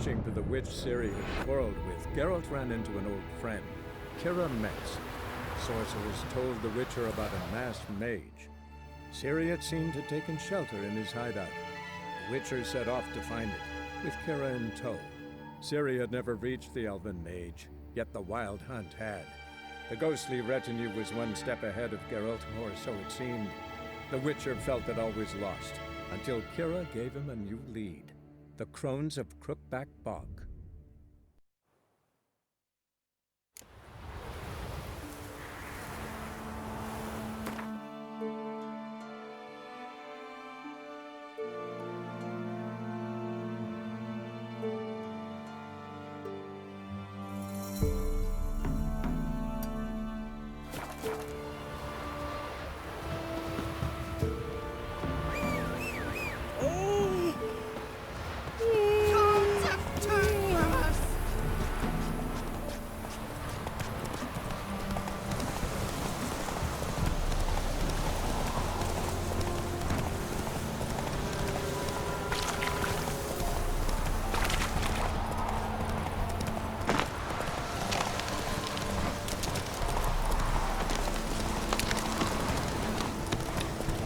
searching for the witch Ciri had quarreled with, Geralt ran into an old friend, Kira Metz. Sorcerers told the Witcher about a masked mage. Ciri had seemed to have taken shelter in his hideout. The Witcher set off to find it, with Kira in tow. Ciri had never reached the elven mage, yet the wild hunt had. The ghostly retinue was one step ahead of Geralt, or so it seemed. The Witcher felt it always lost, until Kira gave him a new lead. The Crones of Crookback Bog.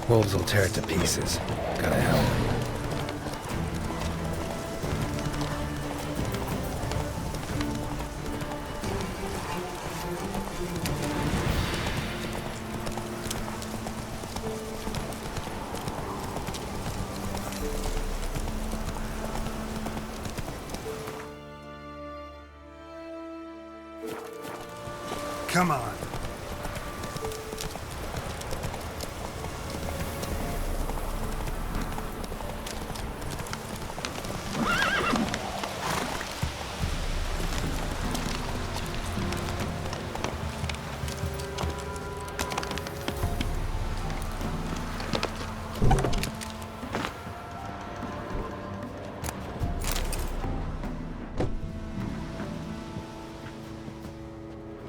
Wolves will tear it to pieces. Gotta help. Come on.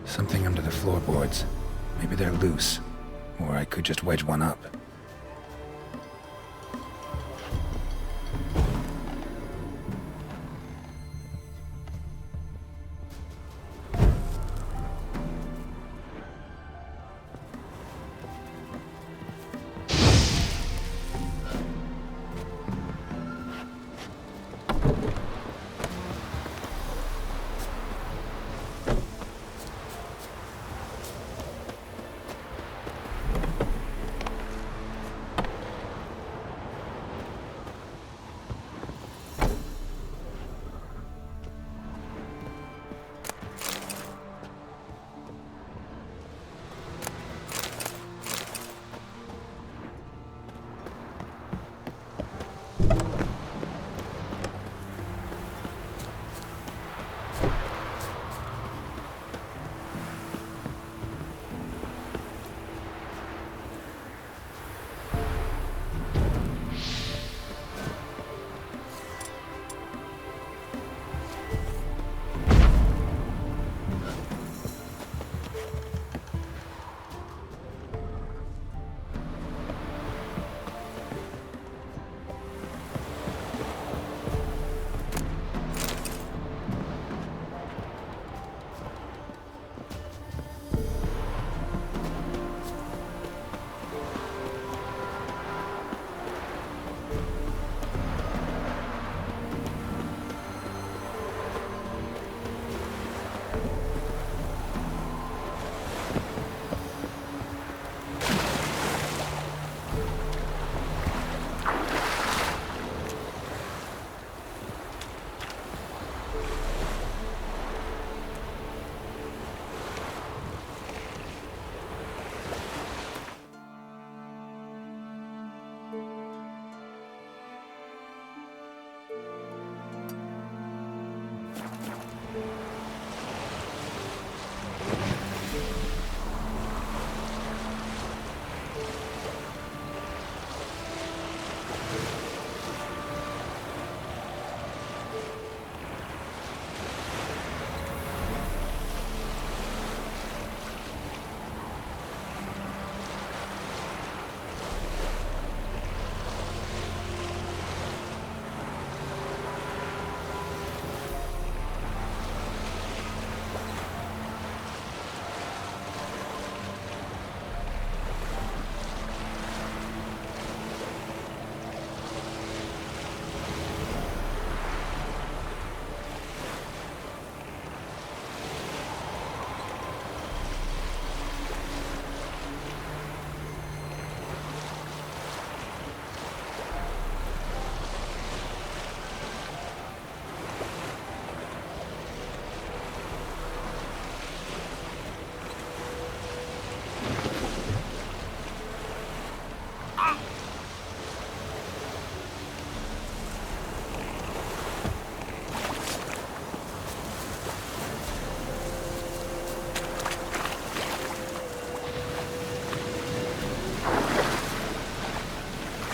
Something under the floorboards. Maybe they're loose. Or I could just wedge one up.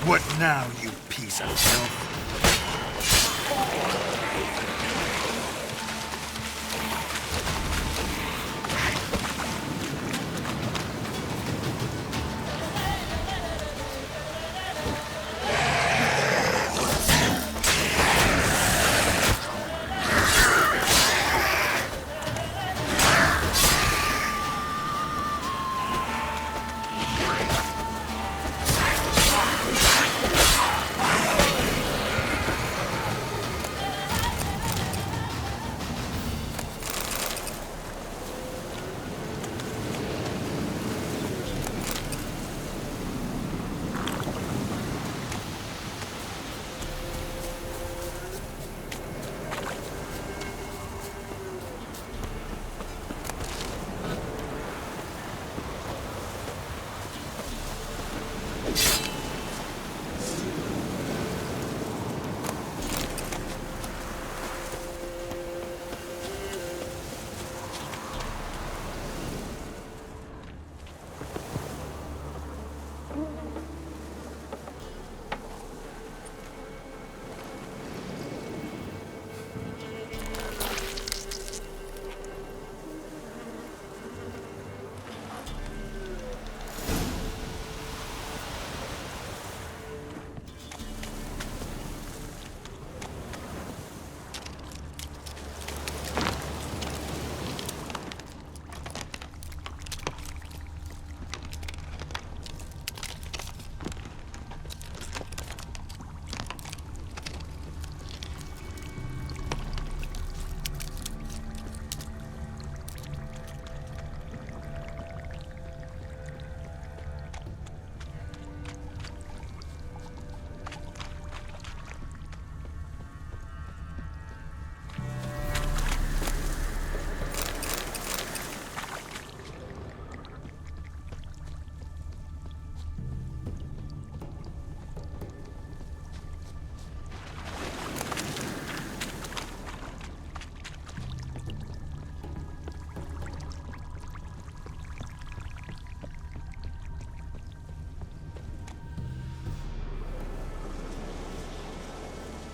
What now, you piece of filth?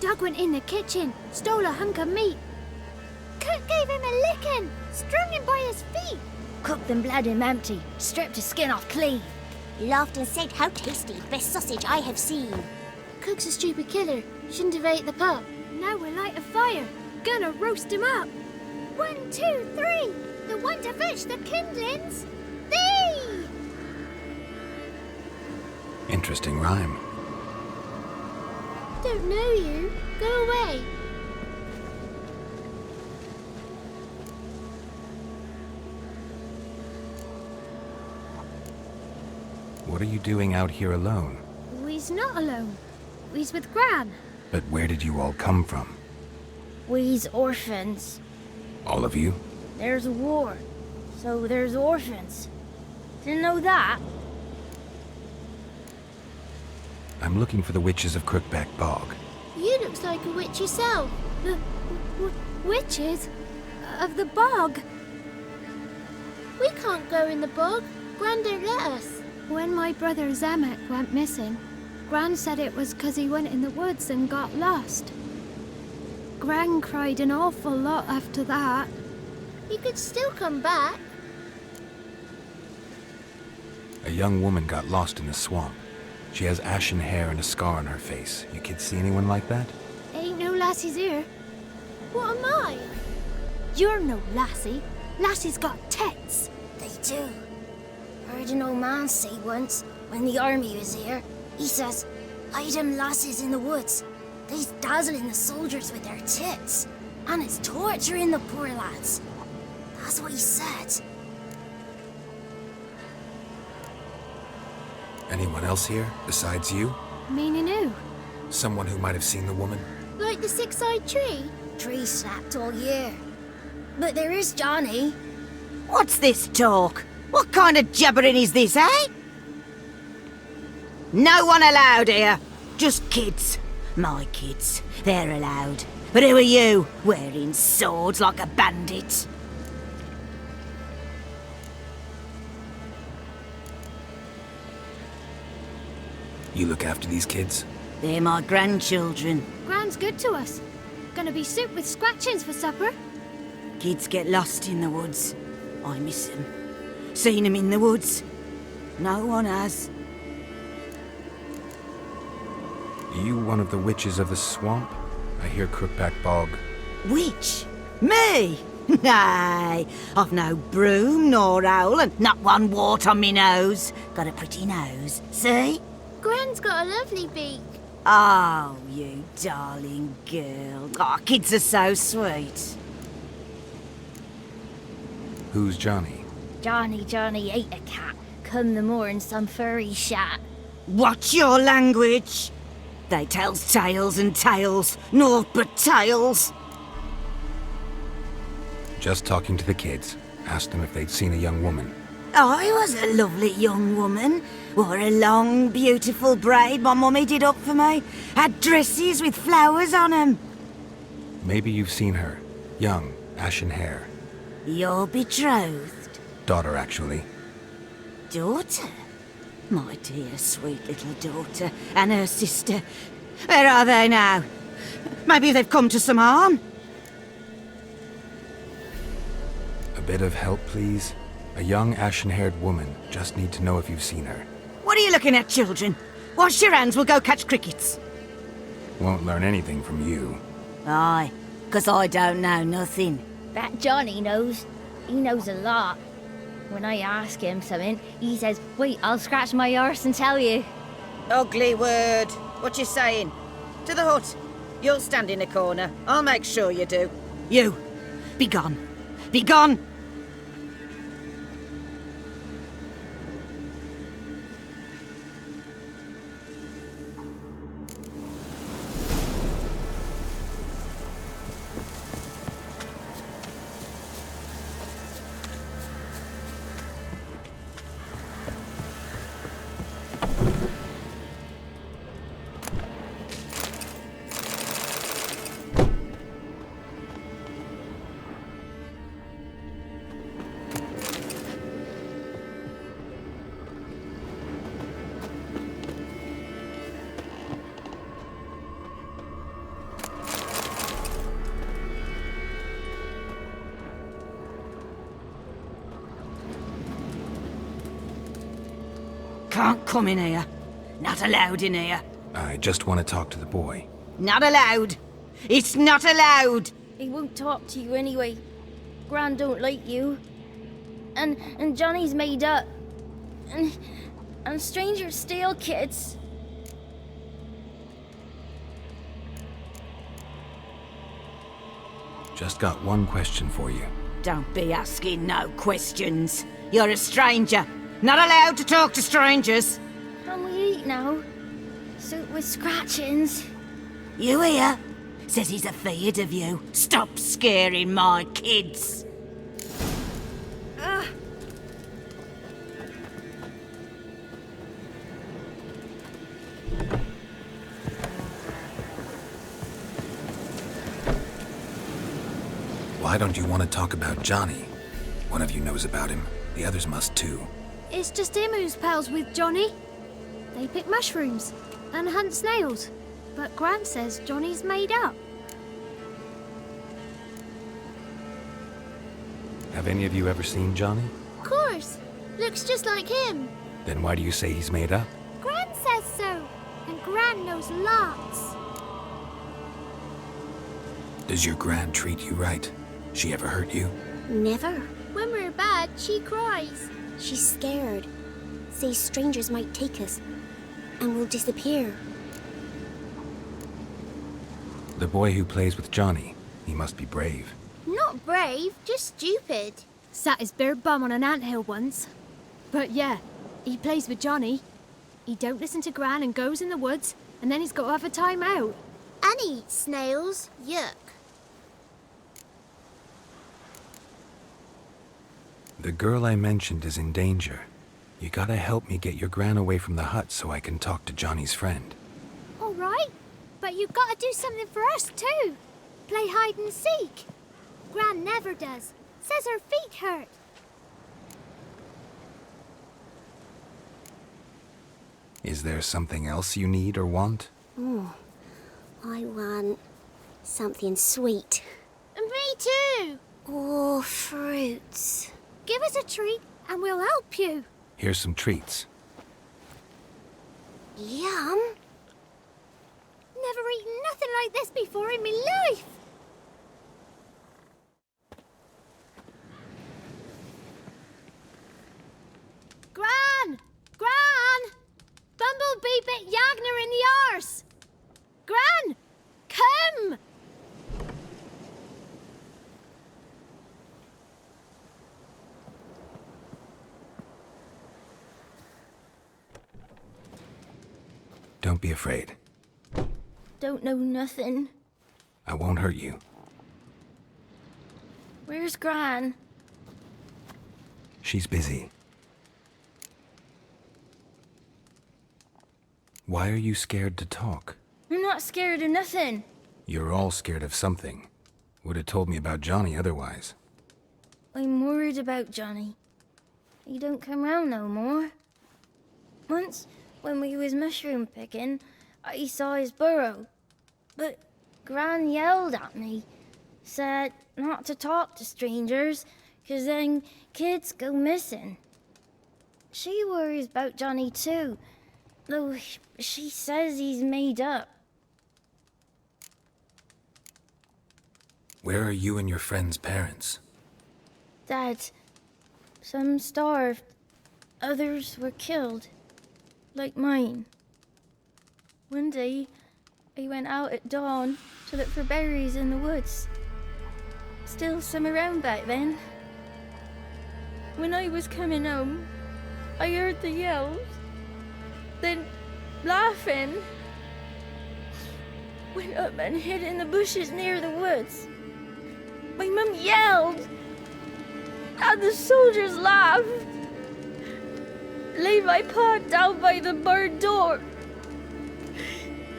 Doug went in the kitchen, stole a hunk of meat. Cook gave him a licking, strung him by his feet. Cooked and bled him empty, stripped his skin off clean. Laughed and said, "How tasty, best sausage I have seen." Cook's a stupid killer, shouldn't have ate the pup. Now we'll light a fire, gonna roast him up. 1, 2, 3, the one to fetch the kindlings. Thee! Interesting rhyme. Don't know you. Go away. What are you doing out here alone? We's not alone. We's with Gran. But where did you all come from? We's orphans. All of you? There's a war, so there's orphans. Didn't know that? I'm looking for the witches of Crookback Bog. You looks like a witch yourself. The witches of the bog. We can't go in the bog. Gran don't let us. When my brother Zemek went missing, Gran said it was 'cause he went in the woods and got lost. Gran cried an awful lot after that. He could still come back. A young woman got lost in the swamp. She has ashen hair and a scar on her face. You kids see anyone like that? Ain't no lassies here. What am I? You're no lassie. Lassie's got tits. They do. Heard an old man say once, when the army was here, he says, "Hide them lasses in the woods. They's dazzling the soldiers with their tits, and it's torturing the poor lads." That's what he said. Anyone else here, besides you? Meaning who? Someone who might have seen the woman? Like the six-eyed tree? Tree snapped all year. But there is Johnny. What's this talk? What kind of jabbering is this, eh? No one allowed here. Just kids. My kids. They're allowed. But who are you, wearing swords like a bandit? You look after these kids? They're my grandchildren. Gran's good to us. Gonna be soup with scratchings for supper. Kids get lost in the woods. I miss them. Seen them in the woods. No one has. Are you one of the witches of the swamp? I hear Crookback Bog. Witch? Me? Nay, I've no broom nor owl and not one wart on me nose. Got a pretty nose, see? Gran's got a lovely beak. Oh, you darling girl. Oh, kids are so sweet. Who's Johnny? Johnny ate a cat. Come the moor in some furry shat. What's your language? They tells tales and tales, naught but tales. Just talking to the kids. Asked them if they'd seen a young woman. I was a lovely young woman. Wore a long, beautiful braid my mummy did up for me. Had dresses with flowers on 'em. Maybe you've seen her. Young, ashen hair. Your betrothed? Daughter, actually. Daughter? My dear, sweet little daughter and her sister. Where are they now? Maybe they've come to some harm? A bit of help, please? A young, ashen-haired woman. Just need to know if you've seen her. What are you looking at, children? Wash your hands, we'll go catch crickets. Won't learn anything from you. Aye, 'cause I don't know nothing. That Johnny knows. He knows a lot. When I ask him something, he says, wait, I'll scratch my arse and tell you. Ugly word. What you saying? To the hut. You'll stand in a corner. I'll make sure you do. You, be gone. Be gone! Can't come in here. Not allowed in here. I just want to talk to the boy. Not allowed. It's not allowed. He won't talk to you anyway. Gran don't like you. And Johnny's made up. And strangers steal kids. Just got one question for you. Don't be asking no questions. You're a stranger. Not allowed to talk to strangers. Can we eat now? Soup with scratchings. You hear? Says he's afeard of you. Stop scaring my kids. Why don't you want to talk about Johnny? One of you knows about him. The others must too. It's just him who's pals with Johnny. They pick mushrooms and hunt snails. But Gran says Johnny's made up. Have any of you ever seen Johnny? Of course. Looks just like him. Then why do you say he's made up? Gran says so. And Gran knows lots. Does your gran treat you right? She ever hurt you? Never. When we're bad, she cries. She's scared. Says strangers might take us. And we'll disappear. The boy who plays with Johnny, he must be brave. Not brave, just stupid. Sat his bare bum on an anthill once. But yeah, he plays with Johnny. He don't listen to Gran and goes in the woods, and then he's got to have a time out. And he eats snails. Yuck. The girl I mentioned is in danger. You gotta help me get your gran away from the hut so I can talk to Johnny's friend. All right, but you've got to do something for us too. Play hide and seek. Gran never does. Says her feet hurt. Is there something else you need or want? I want something sweet. And me too. Or fruits. Give us a treat and we'll help you. Here's some treats. Yum. Never eaten nothing like this before in my life. Gran! Gran! Bumblebee bit Yagner in the arse. Gran! Come! Don't be afraid. Don't know nothing. I won't hurt you. Where's Gran? She's busy. Why are you scared to talk? I'm not scared of nothing. You're all scared of something. Would have told me about Johnny otherwise. I'm worried about Johnny. He don't come round no more. Once, when we was mushroom picking, I saw his burrow. But Gran yelled at me, said not to talk to strangers, 'cause then kids go missing. She worries about Johnny too, though she says he's made up. Where are you and your friend's parents? Dad, some starved, others were killed, like mine. One day, I went out at dawn to look for berries in the woods. Still some around back then. When I was coming home, I heard the yells, then laughing. Went up and hid in the bushes near the woods. My mum yelled, and the soldiers laughed. Laid my pa down by the barn door.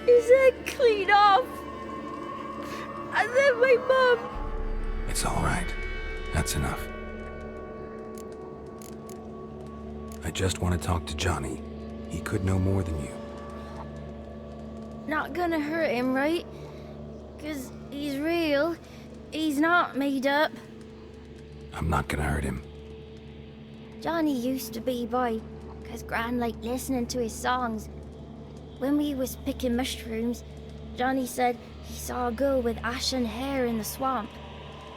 His head clean off. And then my mum... It's all right. That's enough. I just want to talk to Johnny. He could know more than you. Not gonna hurt him, right? 'Cause he's real. He's not made up. I'm not gonna hurt him. Johnny used to be boy, 'cause Gran liked listening to his songs. When we was picking mushrooms, Johnny said he saw a girl with ashen hair in the swamp.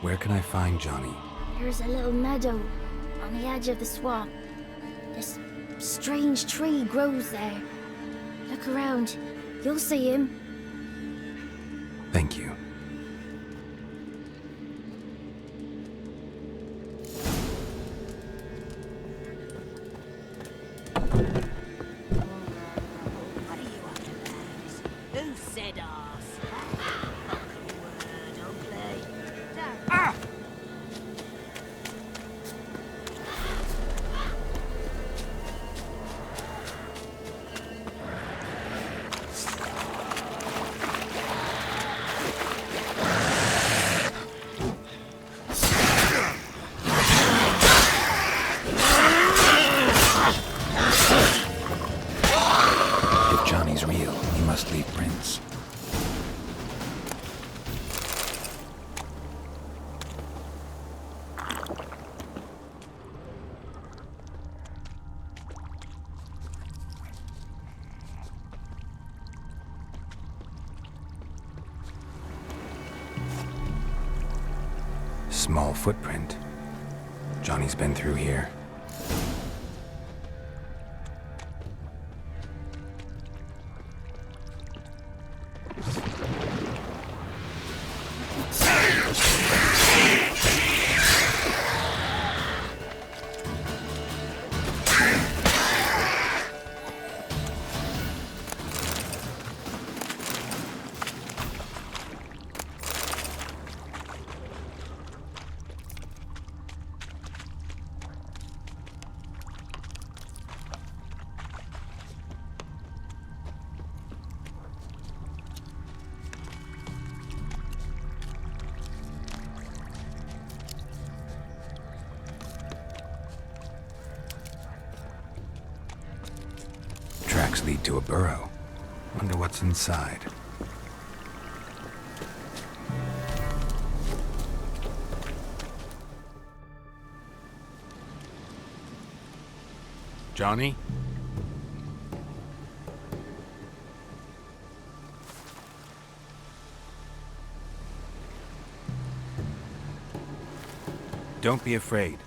Where can I find Johnny? There's a little meadow on the edge of the swamp. This strange tree grows there. Look around. You'll see him. Thank you. What are you up to, lads? Who said arse? Word, ugly. If Johnny's real, he must leave prints. Small footprint. Johnny's been through here. tracks lead to a burrow. Wonder what's inside. Johnny? Don't be afraid.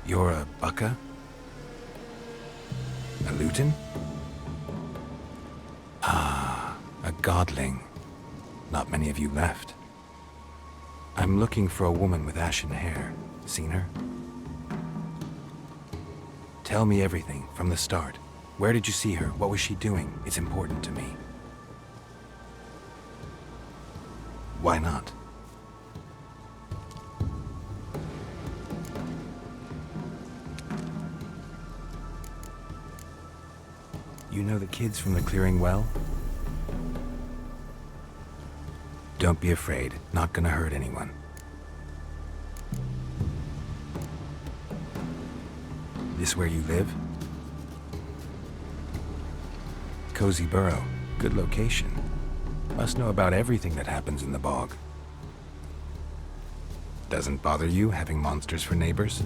You're a Bucka? A Luton? Ah, a godling. Not many of you left. I'm looking for a woman with ashen hair. Seen her? Tell me everything, from the start. Where did you see her? What was she doing? It's important to me. Why not? You know the kids from the clearing well? Don't be afraid. Not gonna hurt anyone. This where you live? Cozy burrow. Good location. Must know about everything that happens in the bog. Doesn't bother you having monsters for neighbors?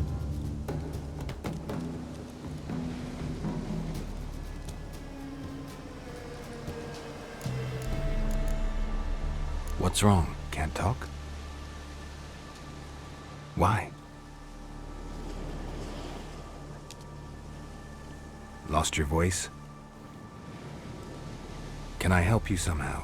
What's wrong? Can't talk? Why? Lost your voice? Can I help you somehow?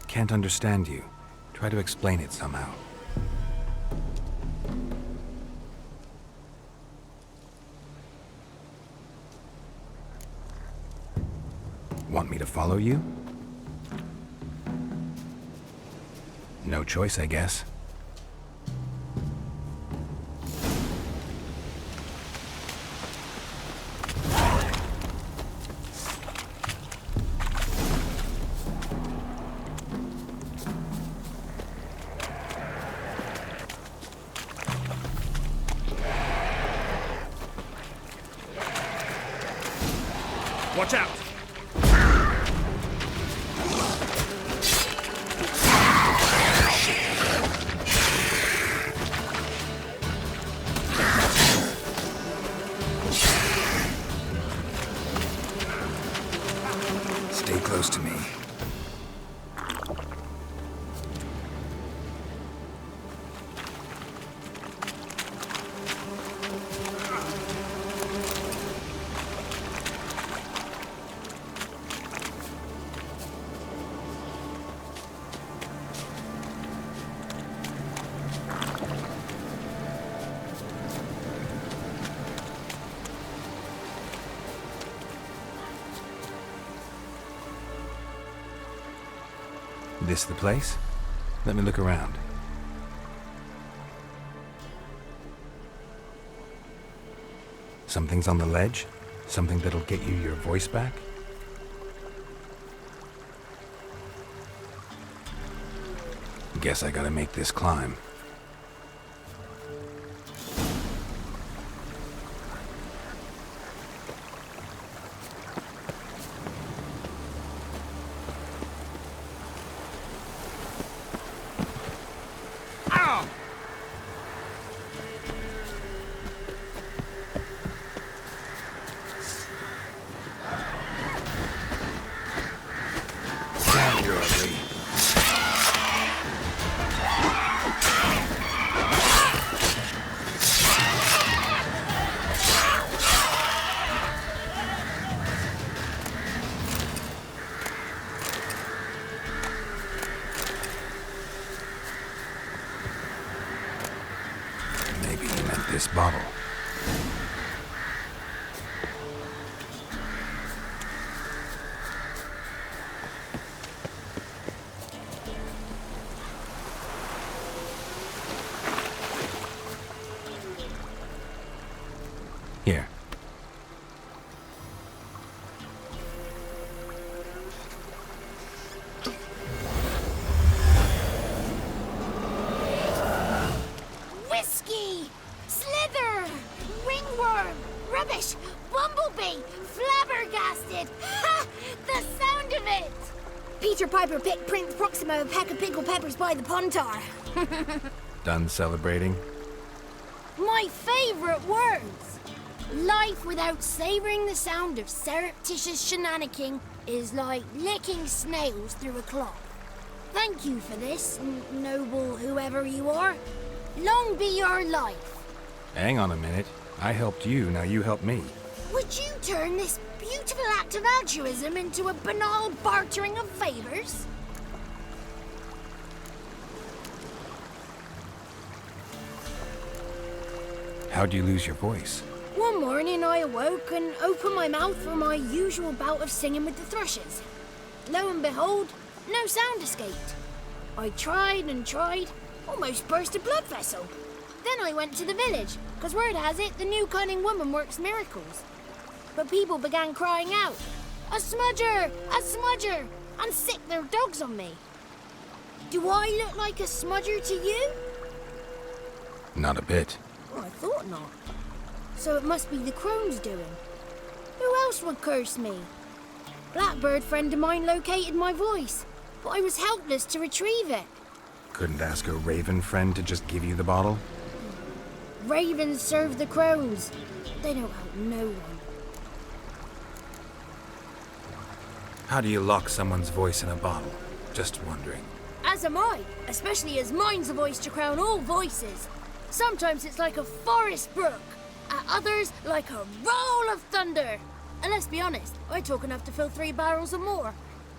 Can't understand you. Try to explain it somehow. Want me to follow you? No choice, I guess. Watch out! Stay close to me. This the place? Let me look around. Something's on the ledge? Something that'll get you your voice back? Guess I gotta make this climb. Maybe he meant this bottle. Piper picked Prince Proximo a peck of pickled peppers by the pontar. Done celebrating? My favourite words! Life without savouring the sound of surreptitious shenanigans is like licking snails through a cloth. Thank you for this, noble whoever you are. Long be your life. Hang on a minute. I helped you, now you help me. Would you turn this beautiful act of altruism into a banal bartering of favours? How'd you lose your voice? One morning I awoke and opened my mouth for my usual bout of singing with the thrushes. Lo and behold, no sound escaped. I tried and tried, almost burst a blood vessel. Then I went to the village, because word has it the new cunning woman works miracles. But people began crying out, "A smudger! A smudger!" and sick their dogs on me. Do I look like a smudger to you? Not a bit. Oh, I thought not. So it must be the crone's doing. Who else would curse me? Blackbird friend of mine located my voice, but I was helpless to retrieve it. Couldn't ask a raven friend to just give you the bottle? Ravens serve the crones. They don't help no one. How do you lock someone's voice in a bottle? Just wondering. As am I, especially as mine's a voice to crown all voices. Sometimes it's like a forest brook, at others like a roll of thunder. And let's be honest, I talk enough to fill 3 barrels or more.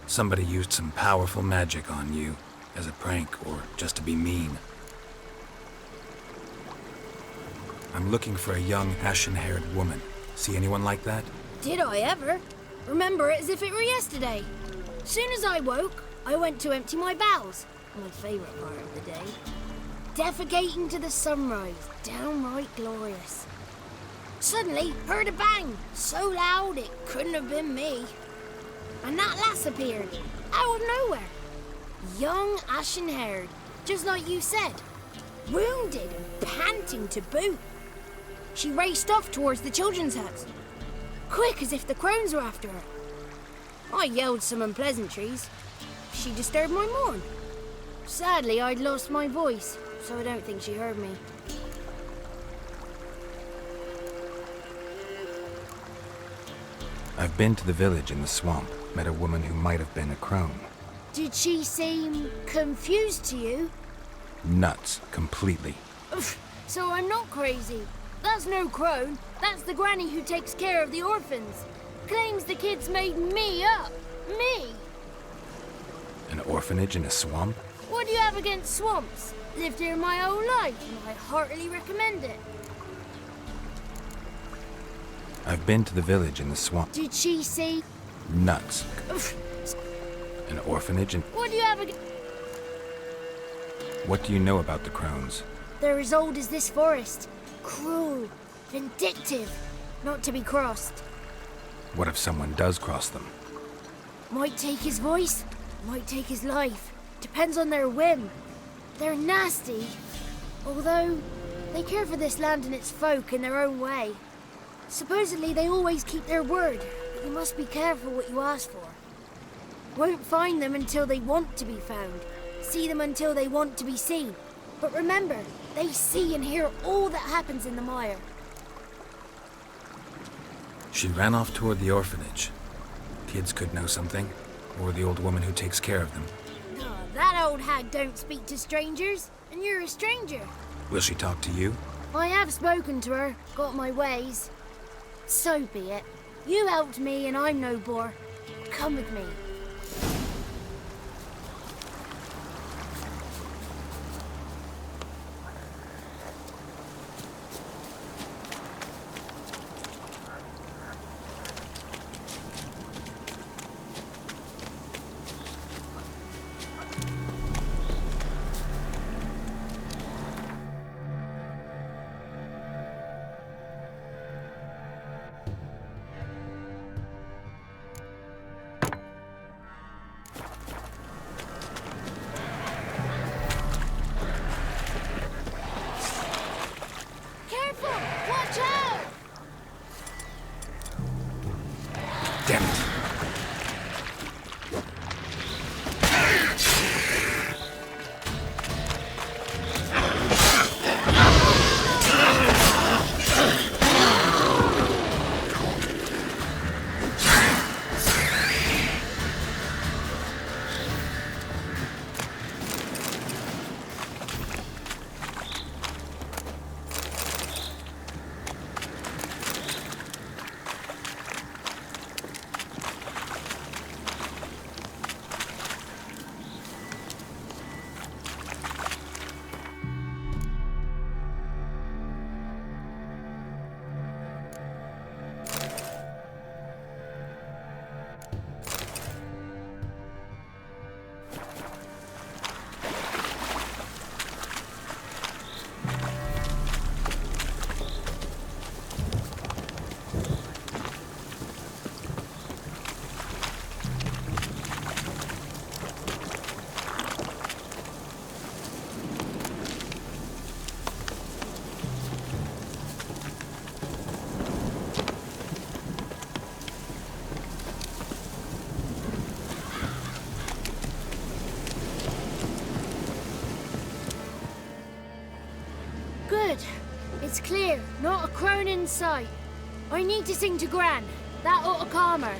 Somebody used some powerful magic on you, as a prank or just to be mean. I'm looking for a young, ashen-haired woman. See anyone like that? Did I ever? Remember it as if it were yesterday. Soon as I woke, I went to empty my bowels. My favourite part of the day. Defecating to the sunrise, downright glorious. Suddenly, heard a bang, so loud it couldn't have been me. And that lass appeared, out of nowhere. Young, ashen-haired, just like you said. Wounded and panting to boot. She raced off towards the children's huts, quick as if the crones were after her. I yelled some unpleasantries. She disturbed my morn. Sadly, I'd lost my voice, so I don't think she heard me. I've been to the village in the swamp, met a woman who might have been a crone. Did she seem confused to you? Nuts, completely. So I'm not crazy. That's no crone. That's the granny who takes care of the orphans. Claims the kids made me up. Me! An orphanage in a swamp? What do you have against swamps? Lived here my whole life, and I heartily recommend it. I've been to the village in the swamp. Did she see? Nuts. An orphanage in... What do you have against... What do you know about the crones? They're as old as this forest. Cruel, vindictive, not to be crossed. What if someone does cross them? Might take his voice, might take his life. Depends on their whim. They're nasty, although they care for this land and its folk in their own way. Supposedly they always keep their word, but you must be careful what you ask for. Won't find them until they want to be found. See them until they want to be seen. But remember, they see and hear all that happens in the mire. She ran off toward the orphanage. Kids could know something, or the old woman who takes care of them. No, that old hag don't speak to strangers, and you're a stranger. Will she talk to you? I have spoken to her, got my ways. So be it. You helped me and I'm no bore. Come with me. It's clear, not a crone in sight. I need to sing to Gran. That ought to calm her.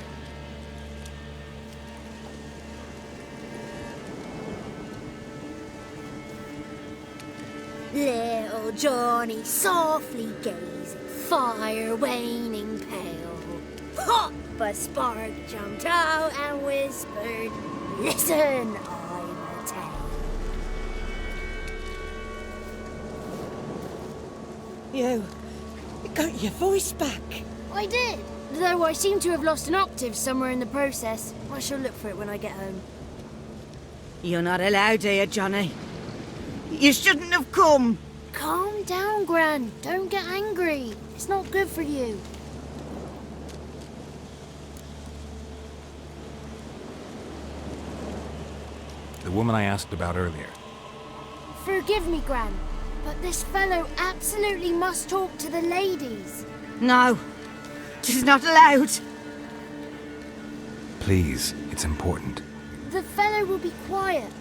Little Johnny softly gazing, fire waning pale. Hop! A spark jumped out and whispered, "Listen, I'm a tale." You got your voice back. I did, though I seem to have lost an octave somewhere in the process. I shall look for it when I get home. You're not allowed here, Johnny. You shouldn't have come. Calm down, Gran. Don't get angry. It's not good for you. The woman I asked about earlier. Forgive me, Gran, but this fellow absolutely must talk to the ladies. No, she's not allowed. Please, it's important. The fellow will be quiet.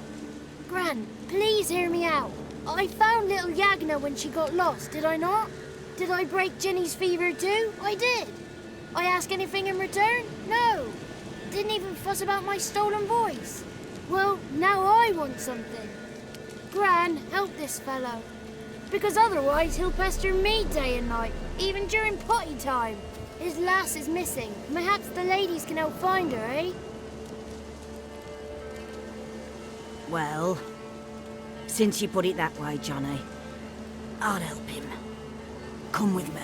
Gran, please hear me out. I found little Yagna when she got lost, did I not? Did I break Ginny's fever too? I did. I ask anything in return? No. Didn't even fuss about my stolen voice. Well, now I want something. Gran, help this fellow. Because otherwise he'll pester me day and night, even during potty time. His lass is missing. Perhaps the ladies can help find her, eh? Well, since you put it that way, Johnny, I'll help him. Come with me.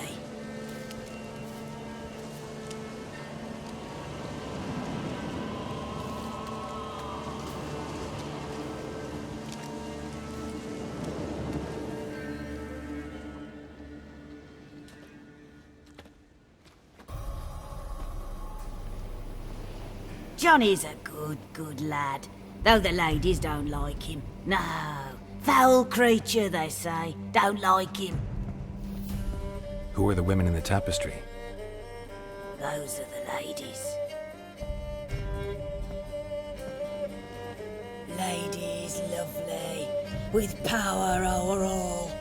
Johnny's a good lad, though the ladies don't like him. No, foul creature, they say. Don't like him. Who are the women in the tapestry? Those are the ladies. Ladies lovely, with power o'er all.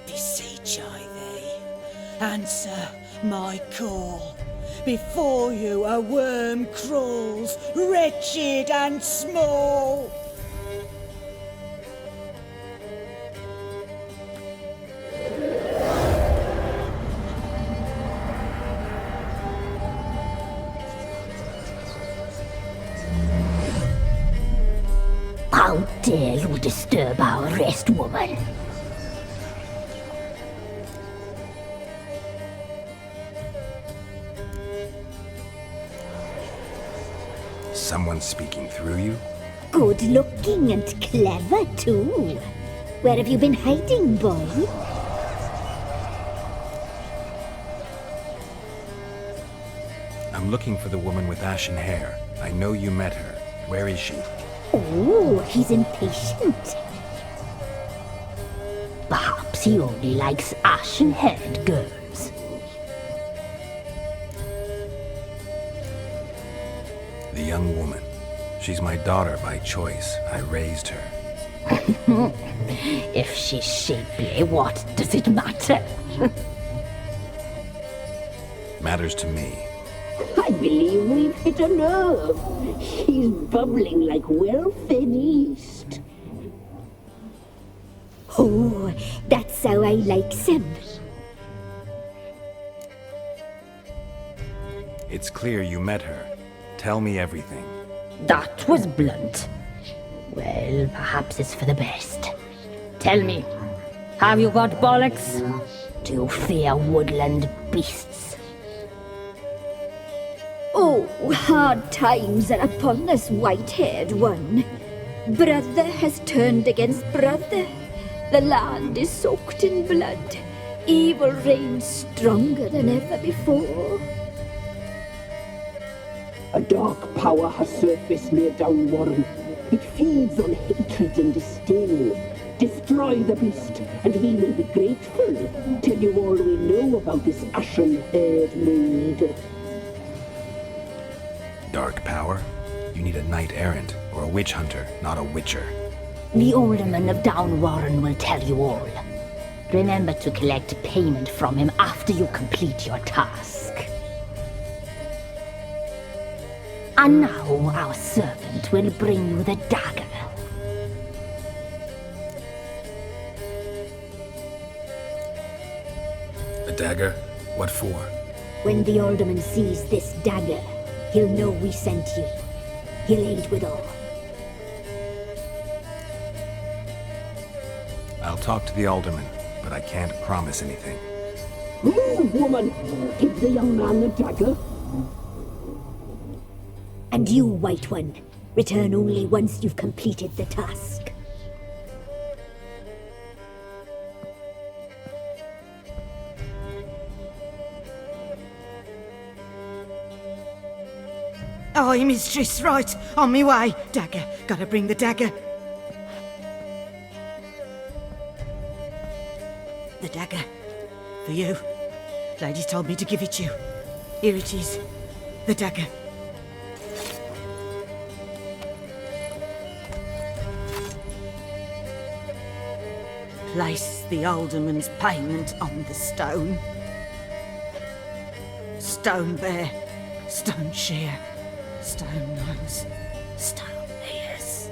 Beseech I thee, answer my call. Before you a worm crawls, wretched and small. How dare you disturb our rest, woman? Someone speaking through you? Good looking and clever, too. Where have you been hiding, boy? I'm looking for the woman with ashen hair. I know you met her. Where is she? Oh, he's impatient. Perhaps he only likes ashen-haired girls. The young woman. She's my daughter by choice. I raised her. If she's shapely, what does it matter? Matters to me. I believe we've hit a nerve. She's bubbling like well-fed yeast. Oh, that's how I like him. It's clear you met her. Tell me everything. That was blunt. Well, perhaps it's for the best. Tell me, have you got bollocks? Do you fear woodland beasts? Oh, hard times are upon this white-haired one. Brother has turned against brother. The land is soaked in blood. Evil reigns stronger than ever before. A dark power has surfaced near Downwarren. It feeds on hatred and disdain. Destroy the beast, and we will be grateful. Tell you all we know about this ashen-haired maid. Dark power? You need a knight-errant or a witch hunter, not a witcher. The alderman of Downwarren will tell you all. Remember to collect payment from him after you complete your task. And now our servant will bring you the dagger. A dagger? What for? When the alderman sees this dagger, he'll know we sent you. He'll aid with all. I'll talk to the alderman, but I can't promise anything. Move, woman! Give the young man the dagger. And you, White One, return only once you've completed the task. Aye, mistress, right. On me way. Dagger. Gotta bring the dagger. The dagger. For you. Lady told me to give it you. Here it is. The dagger. Place the alderman's payment on the stone. Stone bear. Stone shear. Stone nose, stone ears.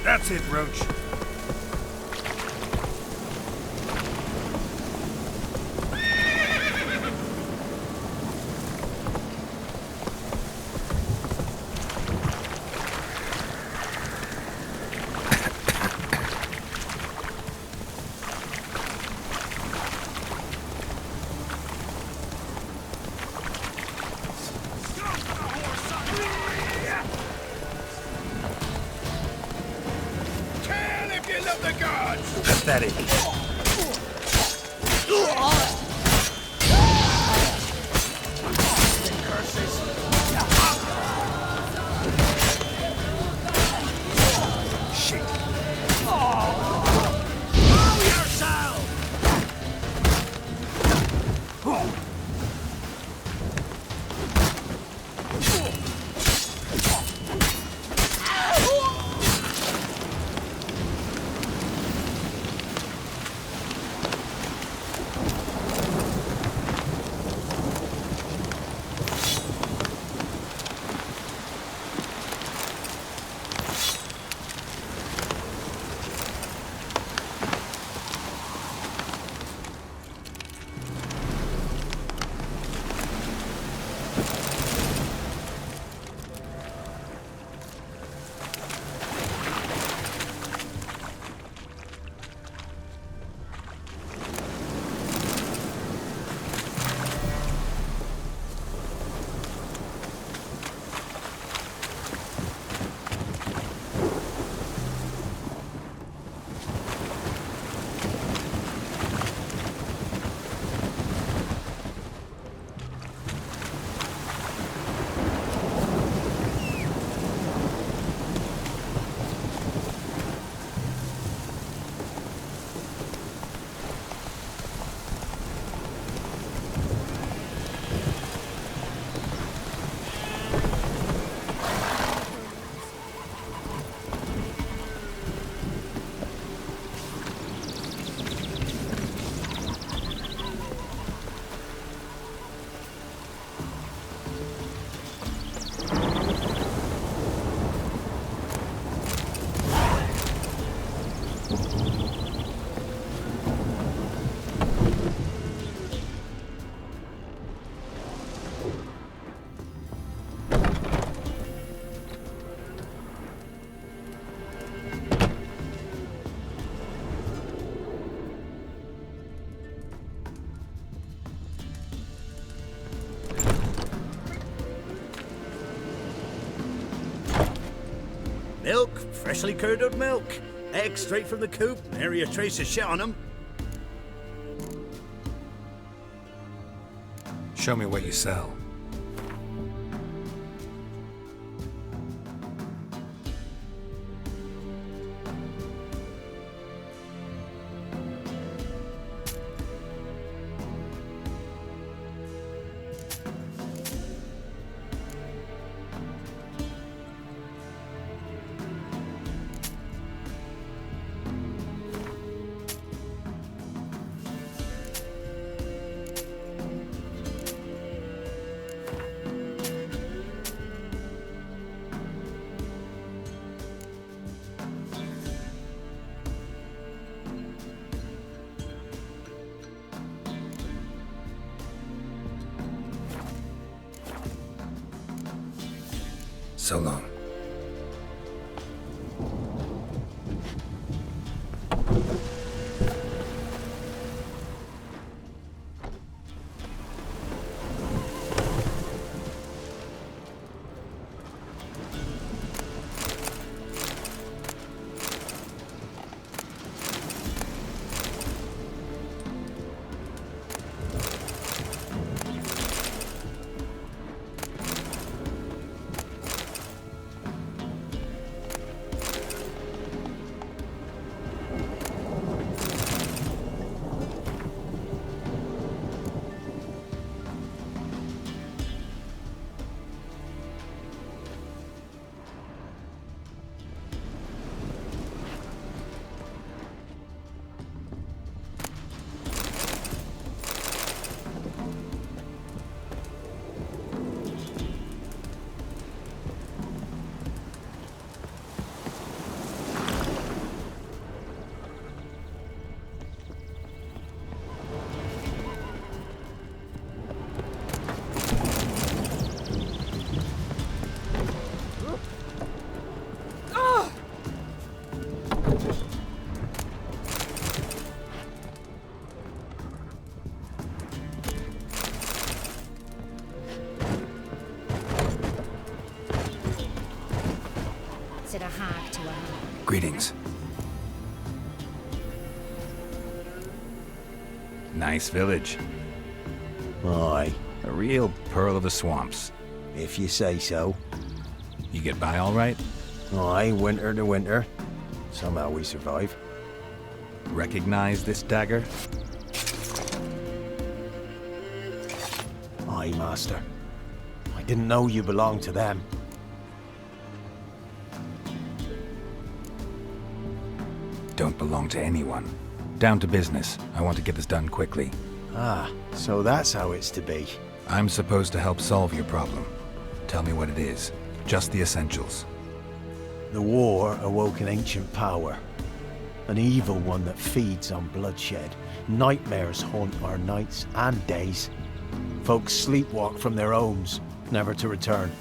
That's it, Roach. Pathetic. Milk, freshly curdled milk. Eggs straight from the coop, nary a trace of shit on them. Show me what you sell. So long. Said a hag to a hag. Greetings. Nice village. Aye, A real pearl of the swamps. if you say so. You get by all right? Aye, winter to winter. Somehow we survive. Recognize this dagger? Aye, master. I didn't know you belonged to them. Don't belong to anyone. Down to business. I want to get this done quickly. Ah, so that's how it's to be. I'm supposed to help solve your problem. Tell me what it is. Just the essentials. The war awoke an ancient power. An evil one that feeds on bloodshed. Nightmares haunt our nights and days. Folks sleepwalk from their homes, never to return.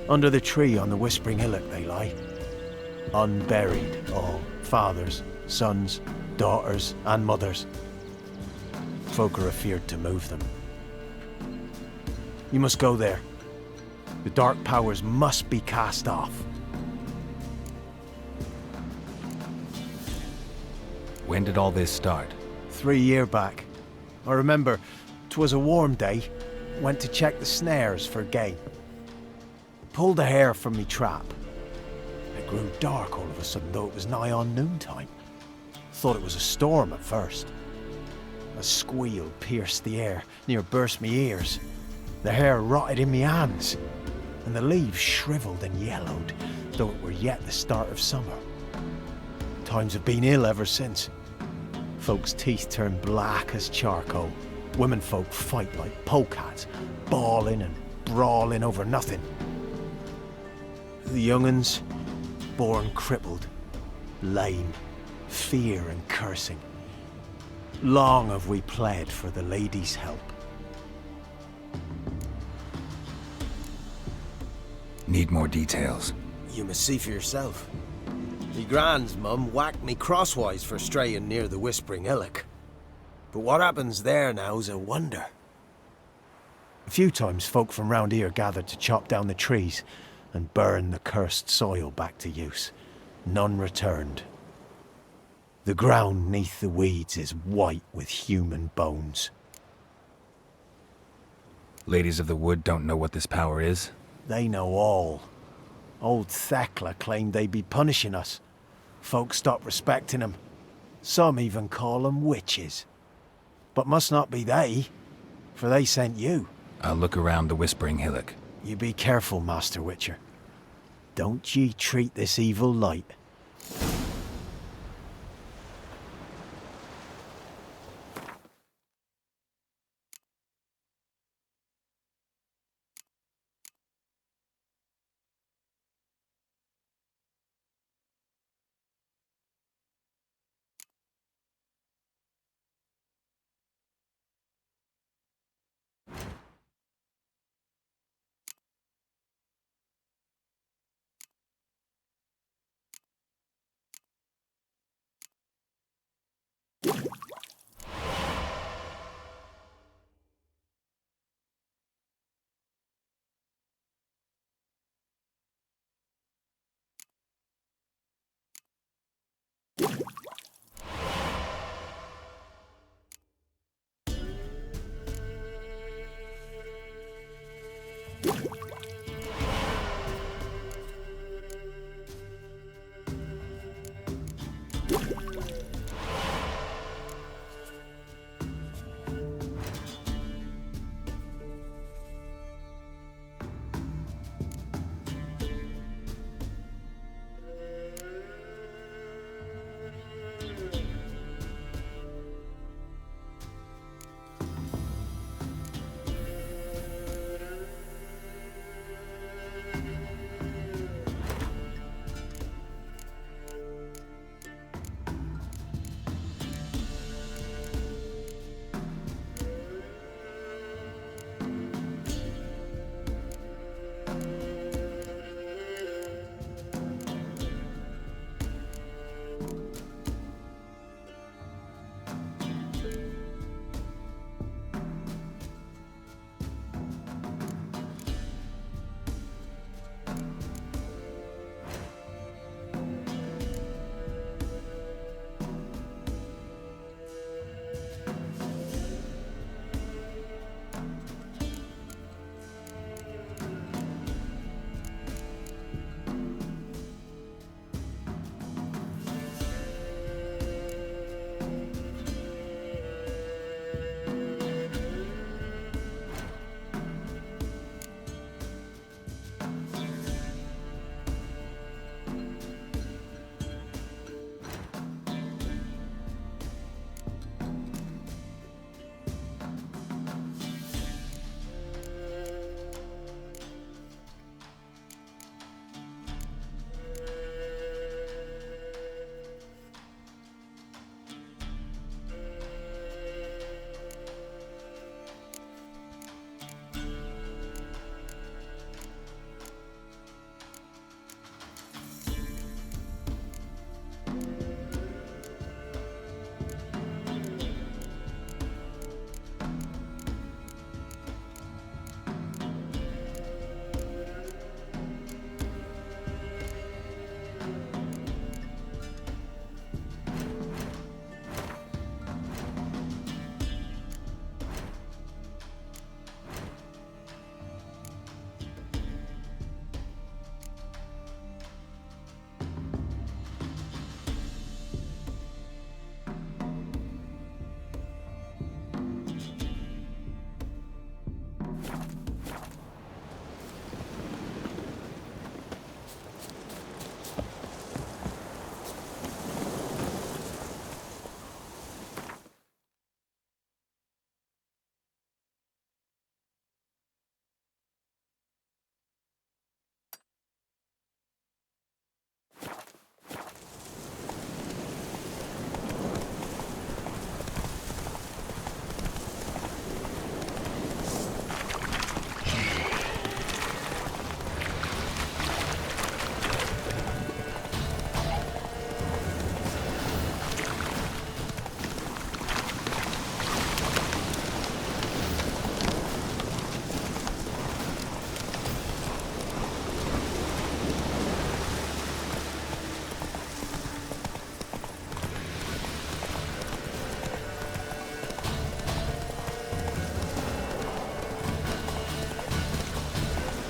Under the tree on the Whispering Hillock they lie. Unburied, all. Fathers, sons, daughters, and mothers. Folk are afeared to move them. You must go there. The dark powers must be cast off. When did all this start? 3 year back. I remember 'twas a warm day. Went to check the snares for game. Pulled a hare from me trap. It grew dark all of a sudden, though it was nigh on noontime. Thought it was a storm at first. A squeal pierced the air, near burst me ears. The hair rotted in me hands, and the leaves shriveled and yellowed, though it were yet the start of summer. Times have been ill ever since. Folks' teeth turn black as charcoal. Womenfolk fight like polecats, bawling and brawling over nothing. The young'uns, born crippled, lame, fear and cursing. Long have we pled for the lady's help. Need more details. You must see for yourself. Me grand's mum whacked me crosswise for straying near the Whispering Hillock. But what happens there now's a wonder. A few times folk from round here gathered to chop down the trees, and burn the cursed soil back to use. None returned. The ground neath the weeds is white with human bones. Ladies of the Wood don't know what this power is? They know all. Old Thekla claimed they'd be punishing us. Folk stopped respecting them. Some even call them witches. But must not be they, for they sent you. I'll look around the Whispering Hillock. You be careful, Master Witcher. Don't ye treat this evil light.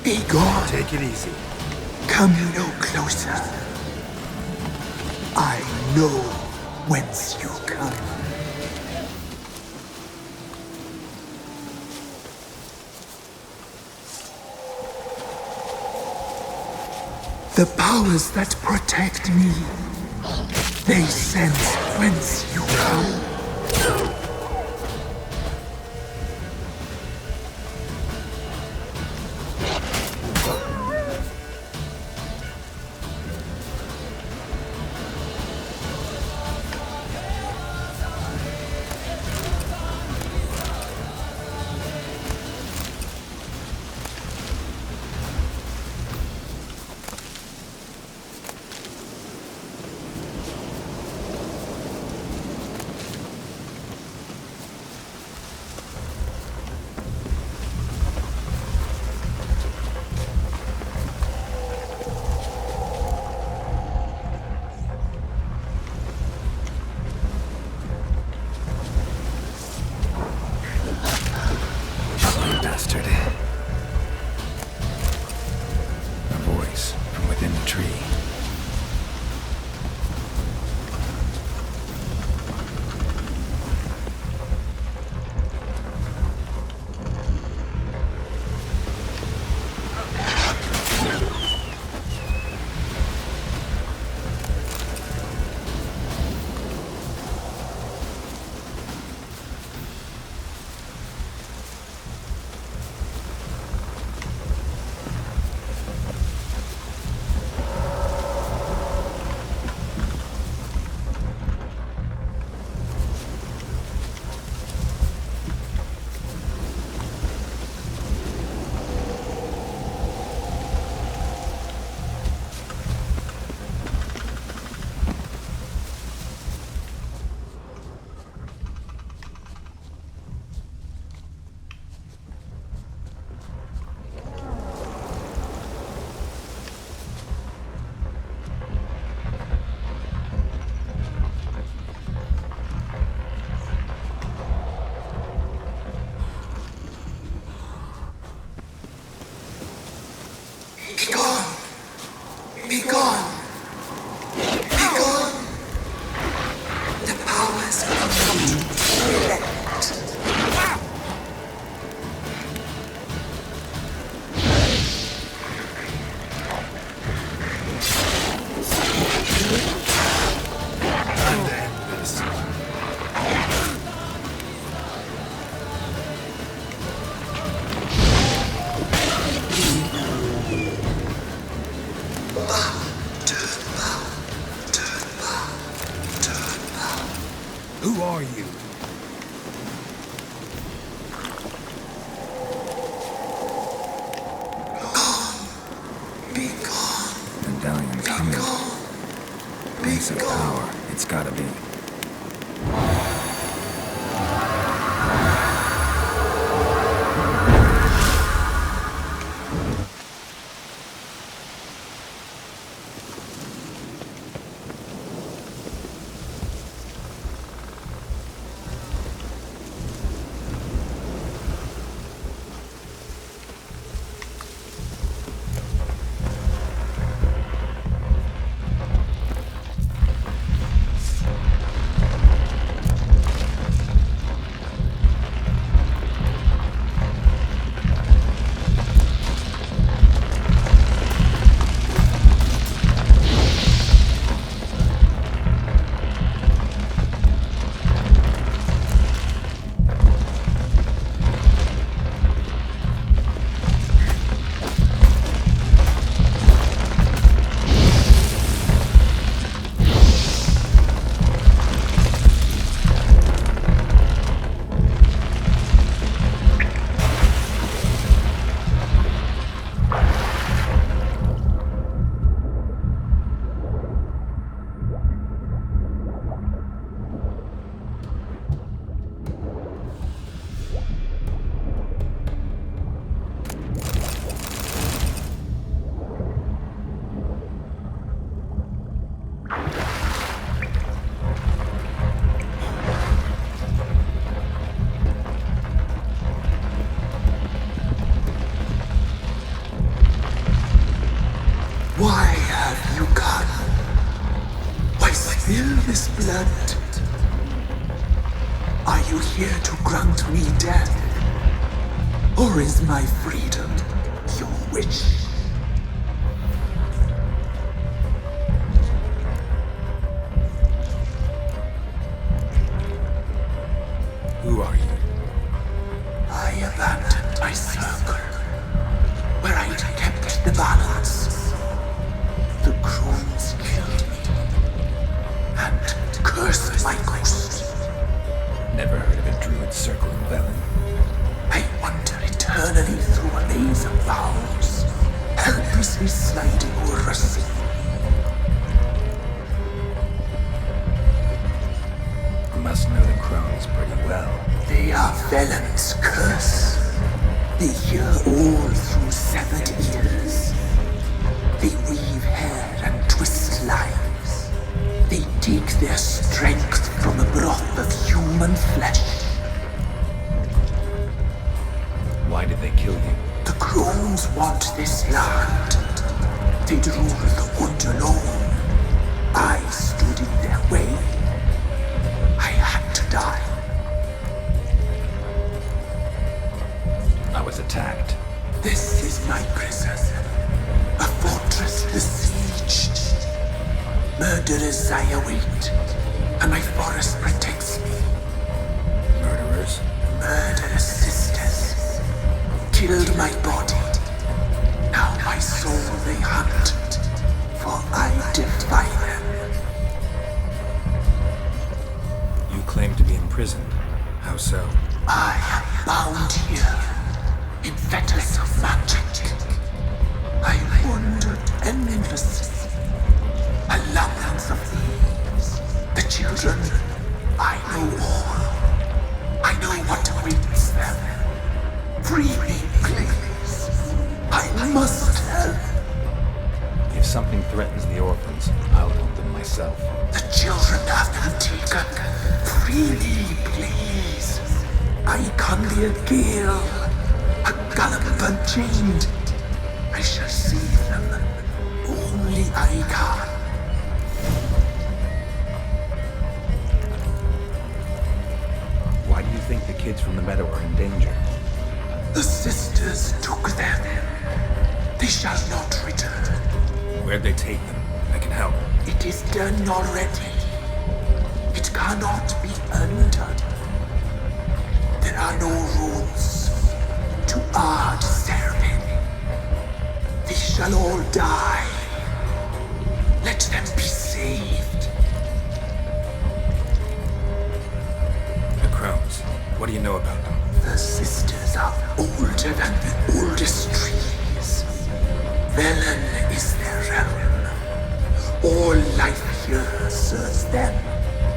Be gone. Take it easy. Come no closer. I know whence you come. The powers that protect me, they sense whence you come. you here to grant me death? Or is my freedom your wish? Who are you? I abandoned my circle, where I'd kept the balance. The crones killed me, and cursed my ghost. Never heard of a druid circle in Velen. I wander eternally through a maze of vows, helplessly sliding o'er a sea. You must know the crones pretty well. They are Velen's curse. They hear all through severed ears. They weave hair and twist lives. They take their strength from a broth of human flesh. Why did they kill you? The crones want this land. They'd rule the wood alone. I stood in their way. I had to die. I was attacked. This is my prison. A fortress besieged. Murderers I await, and my forest protects me. Murderers? Murderous sisters killed my body. Now my soul they hunt, for I defy them. You claim to be imprisoned. How so? I am bound here in fetters of magic. I wandered endlessly, a labyrinth of thieves. The children, I know all. I know what awaits them. Free me, please. I must help. If something threatens the orphans, I'll help them myself. The children have been taken. Free me, please. I can be a gale, a gallop unchained. I shall save them. Only I can. Why do you think the kids from the meadow are in danger? The sisters took them. They shall not return. Where'd they take them? I can help. It is done already. It cannot be undone. There are no rules to our disturbing. They shall all die. Let them be saved. The crones. What do you know about them? The sisters are older than the oldest trees. Velen is their realm. All life here serves them.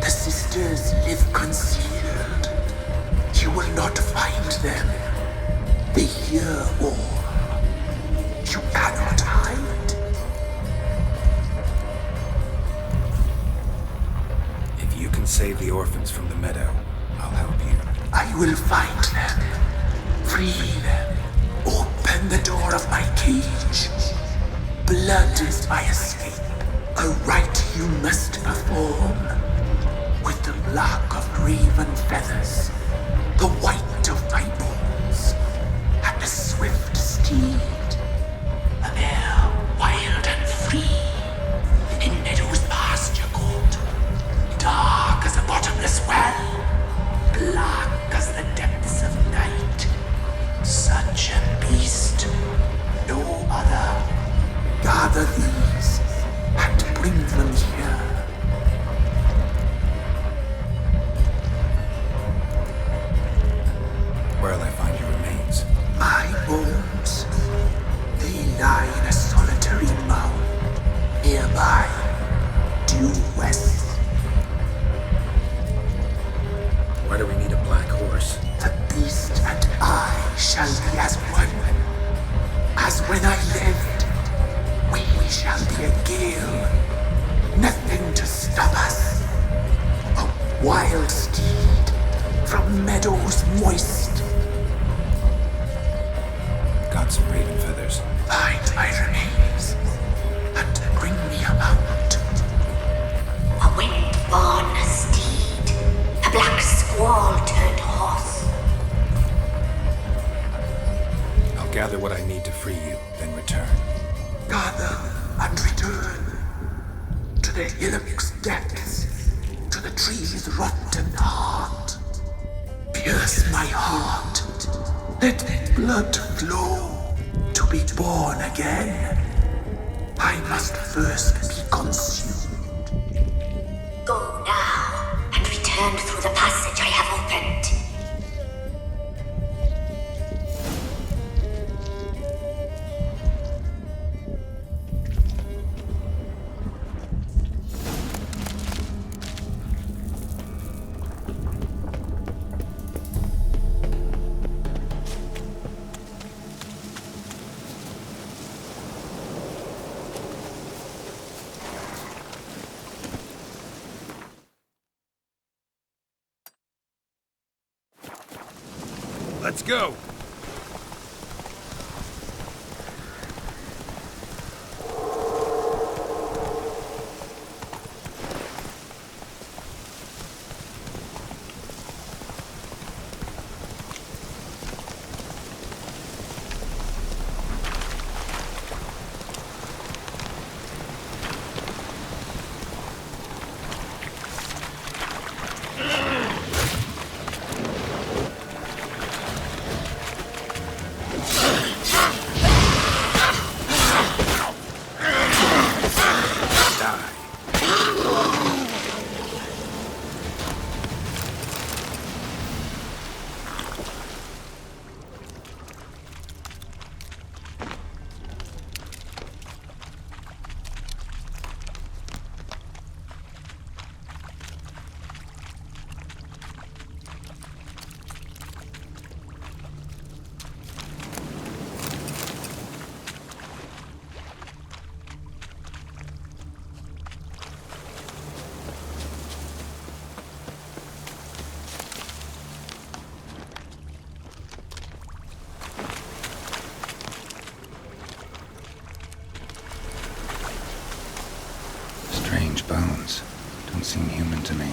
The sisters live concealed. You will not find them. They hear all. You cannot hide. If you can save the orphans from the meadow, I'll help you. I will find them. Free them. Open the door of my cage. Blood is my escape. A rite you must perform. With the black of raven feathers, the white of my bones, and a swift steed. A mare wild and free, in meadows pasture gold, dark as a bottomless well, black as the depths of night. Such a beast, no other. Gather these and bring them here. Where'll I find your remains? My bones, they lie in a solitary mound, nearby, due west. Why do we need a black horse? The beast and I shall be as one. As when I lived, we shall be a gale. Nothing to stop us. A wild steed from meadows moist. Got some raven feathers. Find my remains and bring me a mount. A wind-born steed, a black squall turned gather what I need to free you, then return. Gather and return to the hillock's depths, to the tree's rotten heart. Pierce my heart, let blood flow to be born again. I must first be consumed. Go now and return through the passage I have opened. Let's go! Strange bones. Don't seem human to me.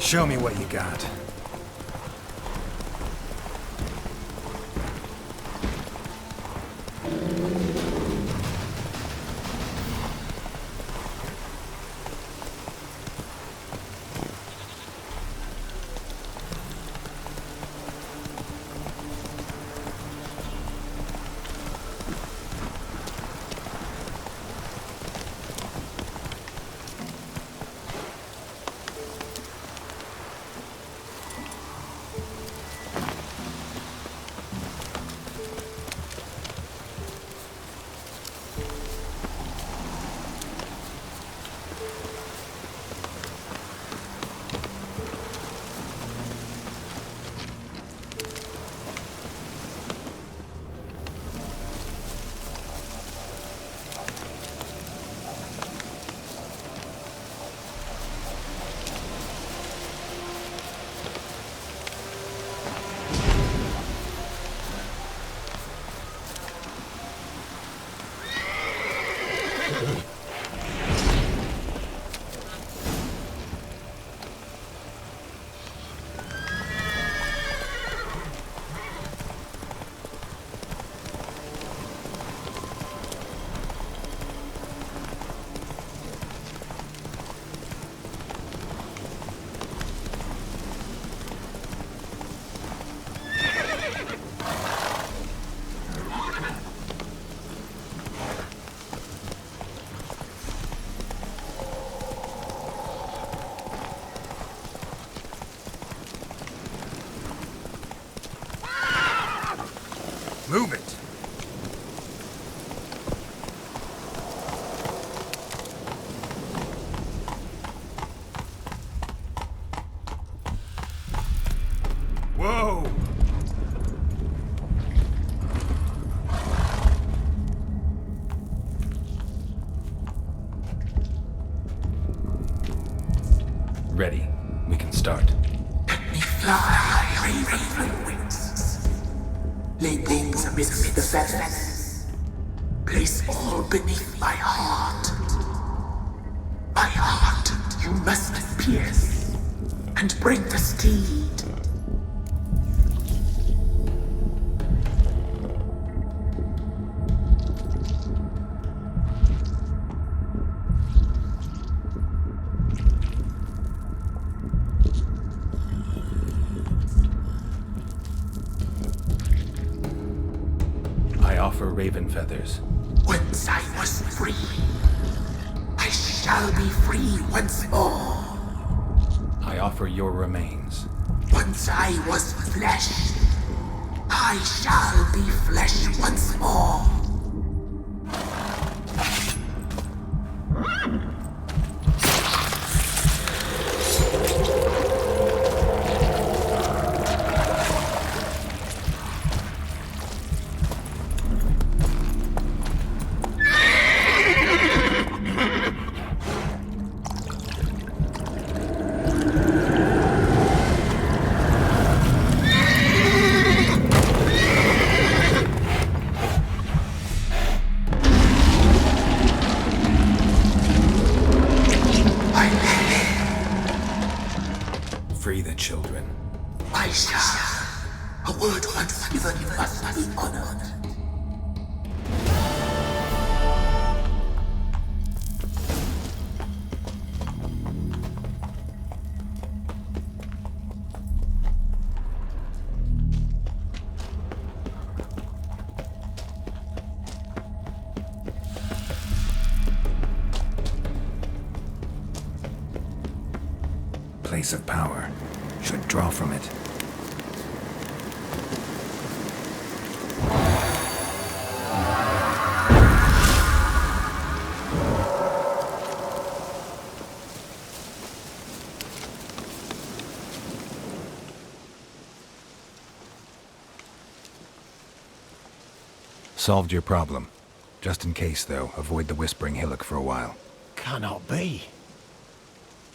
Show me what you got. Ready. We can start. Let me fly, raven wings. Lay wings amidst the feathers. Place all beneath my heart. My heart you must pierce, and bring the steed. I offer raven feathers. Once I was free, I shall be free once more. I offer your remains. Once I was flesh, I shall be flesh once more. Free the children. I shall. A word once given must be honored. Place of power. Should draw from it. Solved your problem. Just in case, though, avoid the Whispering Hillock for a while. Cannot be.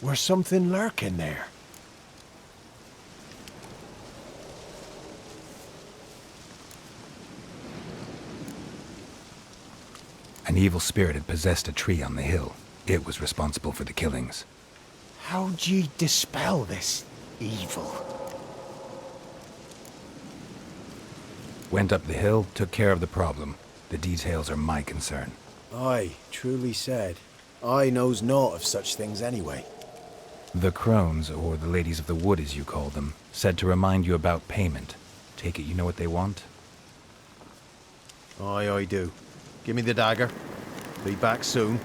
Where's something lurking there? An evil spirit had possessed a tree on the hill. It was responsible for the killings. How'd ye dispel this evil? Went up the hill, took care of the problem. The details are my concern. Aye, truly said. I knows naught of such things anyway. The crones, or the ladies of the wood as you call them, said to remind you about payment. Take it you know what they want? Aye, I do. Give me the dagger. Be back soon.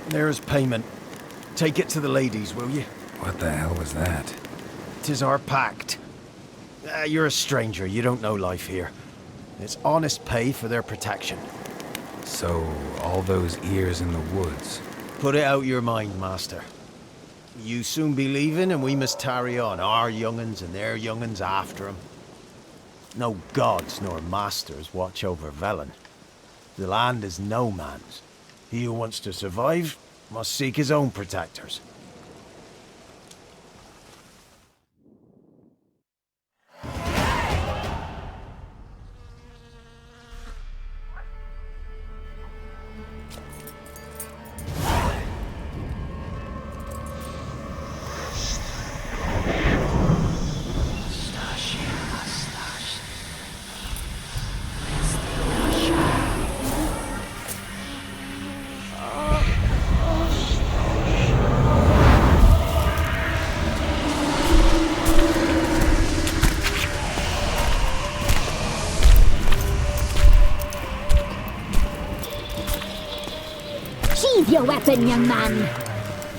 There's payment. Take it to the ladies, will you? What the hell was that? 'Tis our pact. You're a stranger, you don't know life here. It's honest pay for their protection. So, all those ears in the woods. Put it out your mind, master. You soon be leaving and we must tarry on, our young'uns and their young'uns after 'em. No gods nor masters watch over Velen. The land is no man's. He who wants to survive must seek his own protectors. Sheathe your weapon, young man.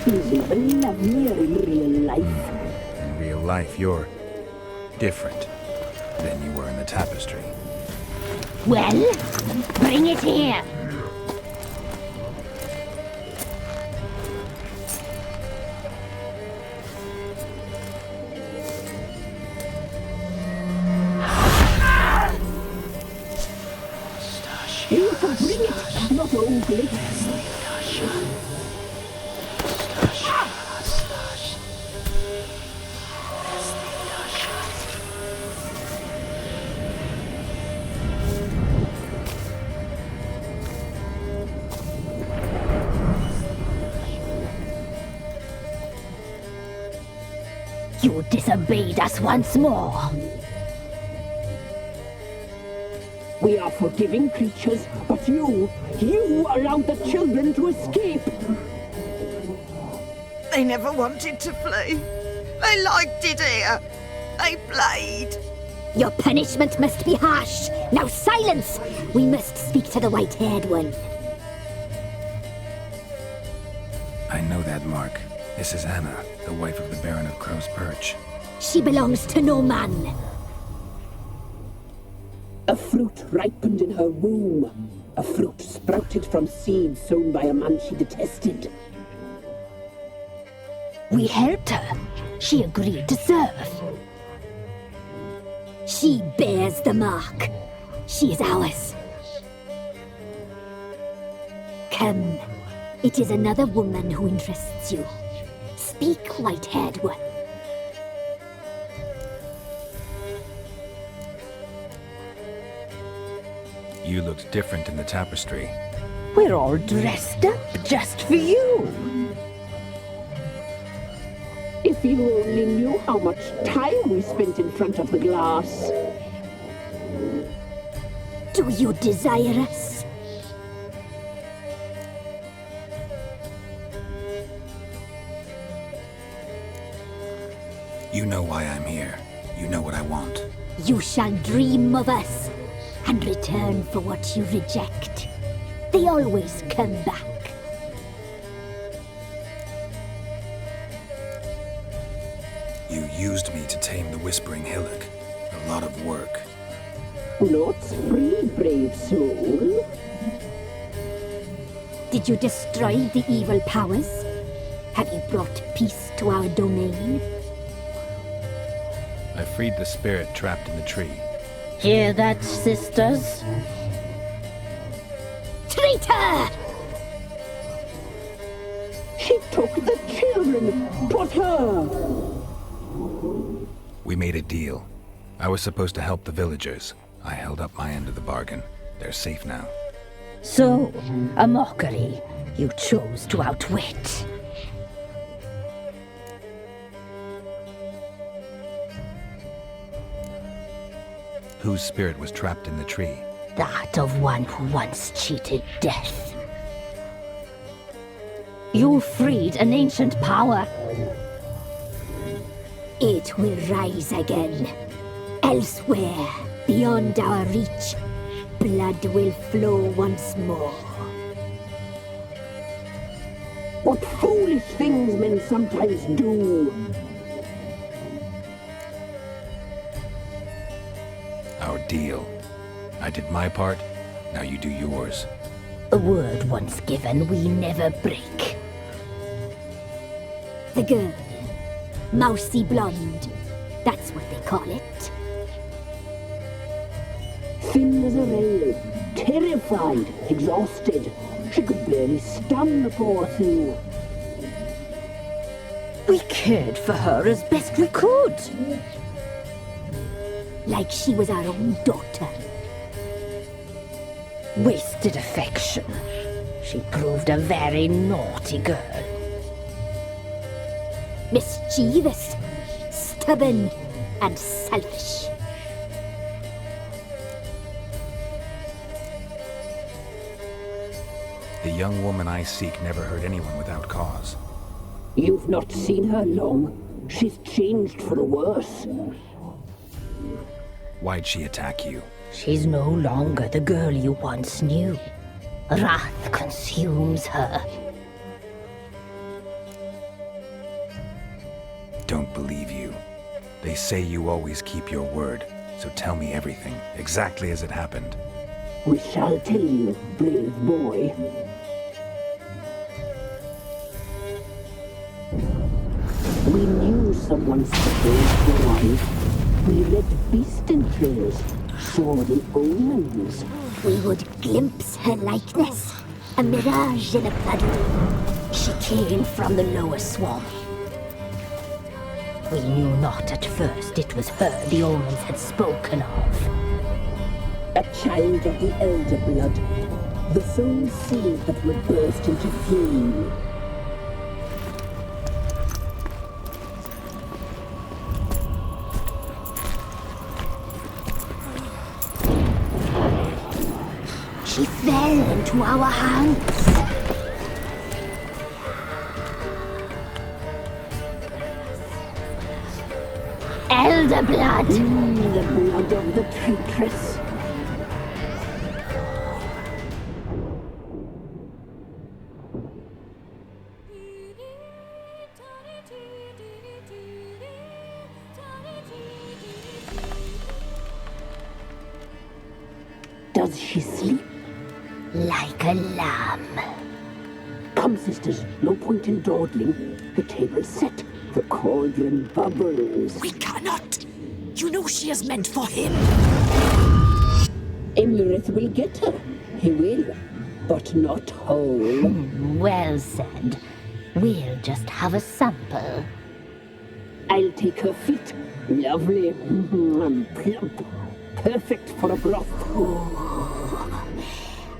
He's even lovelier in real life. In real life, you're different. than you were in the tapestry. Well, bring it here. You can bring it, not ugly. You disobeyed us once more. We are forgiving creatures, but you allowed the children to escape. They never wanted to flee. They liked it here. They played. Your punishment must be harsh. Now silence! We must speak to the white-haired one. I know that mark. This is Anna, the wife of the Baron of Crow's Perch. She belongs to no man. A fruit ripened in her womb. A fruit sprouted from seeds sown by a man she detested. We helped her. She agreed to serve. She bears the mark. She is ours. Come. It is another woman who interests you. Speak, white-haired one. You looked different in the tapestry. We're all dressed up just for you. If you only knew how much time we spent in front of the glass. Do you desire us? You know why I'm here. You know what I want. You shall dream of us and return for what you reject. They always come back. You used me to tame the Whispering Hillock. A lot of work. Not free, brave soul. Did you destroy the evil powers? Have you brought peace to our domain? I freed the spirit trapped in the tree. Hear that, sisters? Traitor! She took the children. 'Twas her. We made a deal. I was supposed to help the villagers. I held up my end of the bargain. They're safe now. So, a mockery you chose to outwit. Whose spirit was trapped in the tree? That of one who once cheated death. You freed an ancient power. It will rise again. Elsewhere, beyond our reach, blood will flow once more. What foolish things men sometimes do. Our deal. I did my part, now you do yours. A word once given, we never break. The girl. Mousy blonde. That's what they call it. Thin as a rail, terrified, exhausted. She could barely stand, the poor thing. We cared for her as best we could. Like she was our own daughter. Wasted affection. She proved a very naughty girl. Mischievous, stubborn, and selfish. The young woman I seek never hurt anyone without cause. You've not seen her long. She's changed for the worse. Why'd she attack you? She's no longer the girl you once knew. Wrath consumes her. Don't believe you. They say you always keep your word. So tell me everything, exactly as it happened. We shall tell you, brave boy. We knew someone supposed to arrive. We read beast entrails, saw the omens. We would glimpse her likeness, a mirage in a blood room. She came from the lower swamp. We knew not at first it was her the omens had spoken of. A child of the elder blood, the soul seed that would burst into flame. She fell into our hands. Elder blood! The blood of the traitress. Does she sleep? Like a lamb. Come, sisters, no point in dawdling. The table's set. The cauldron bubbles. We cannot! You know she is meant for him! Emurith will get her. He will, but not whole. Well said. We'll just have a sample. I'll take her feet. Lovely. Plump. Perfect for a broth.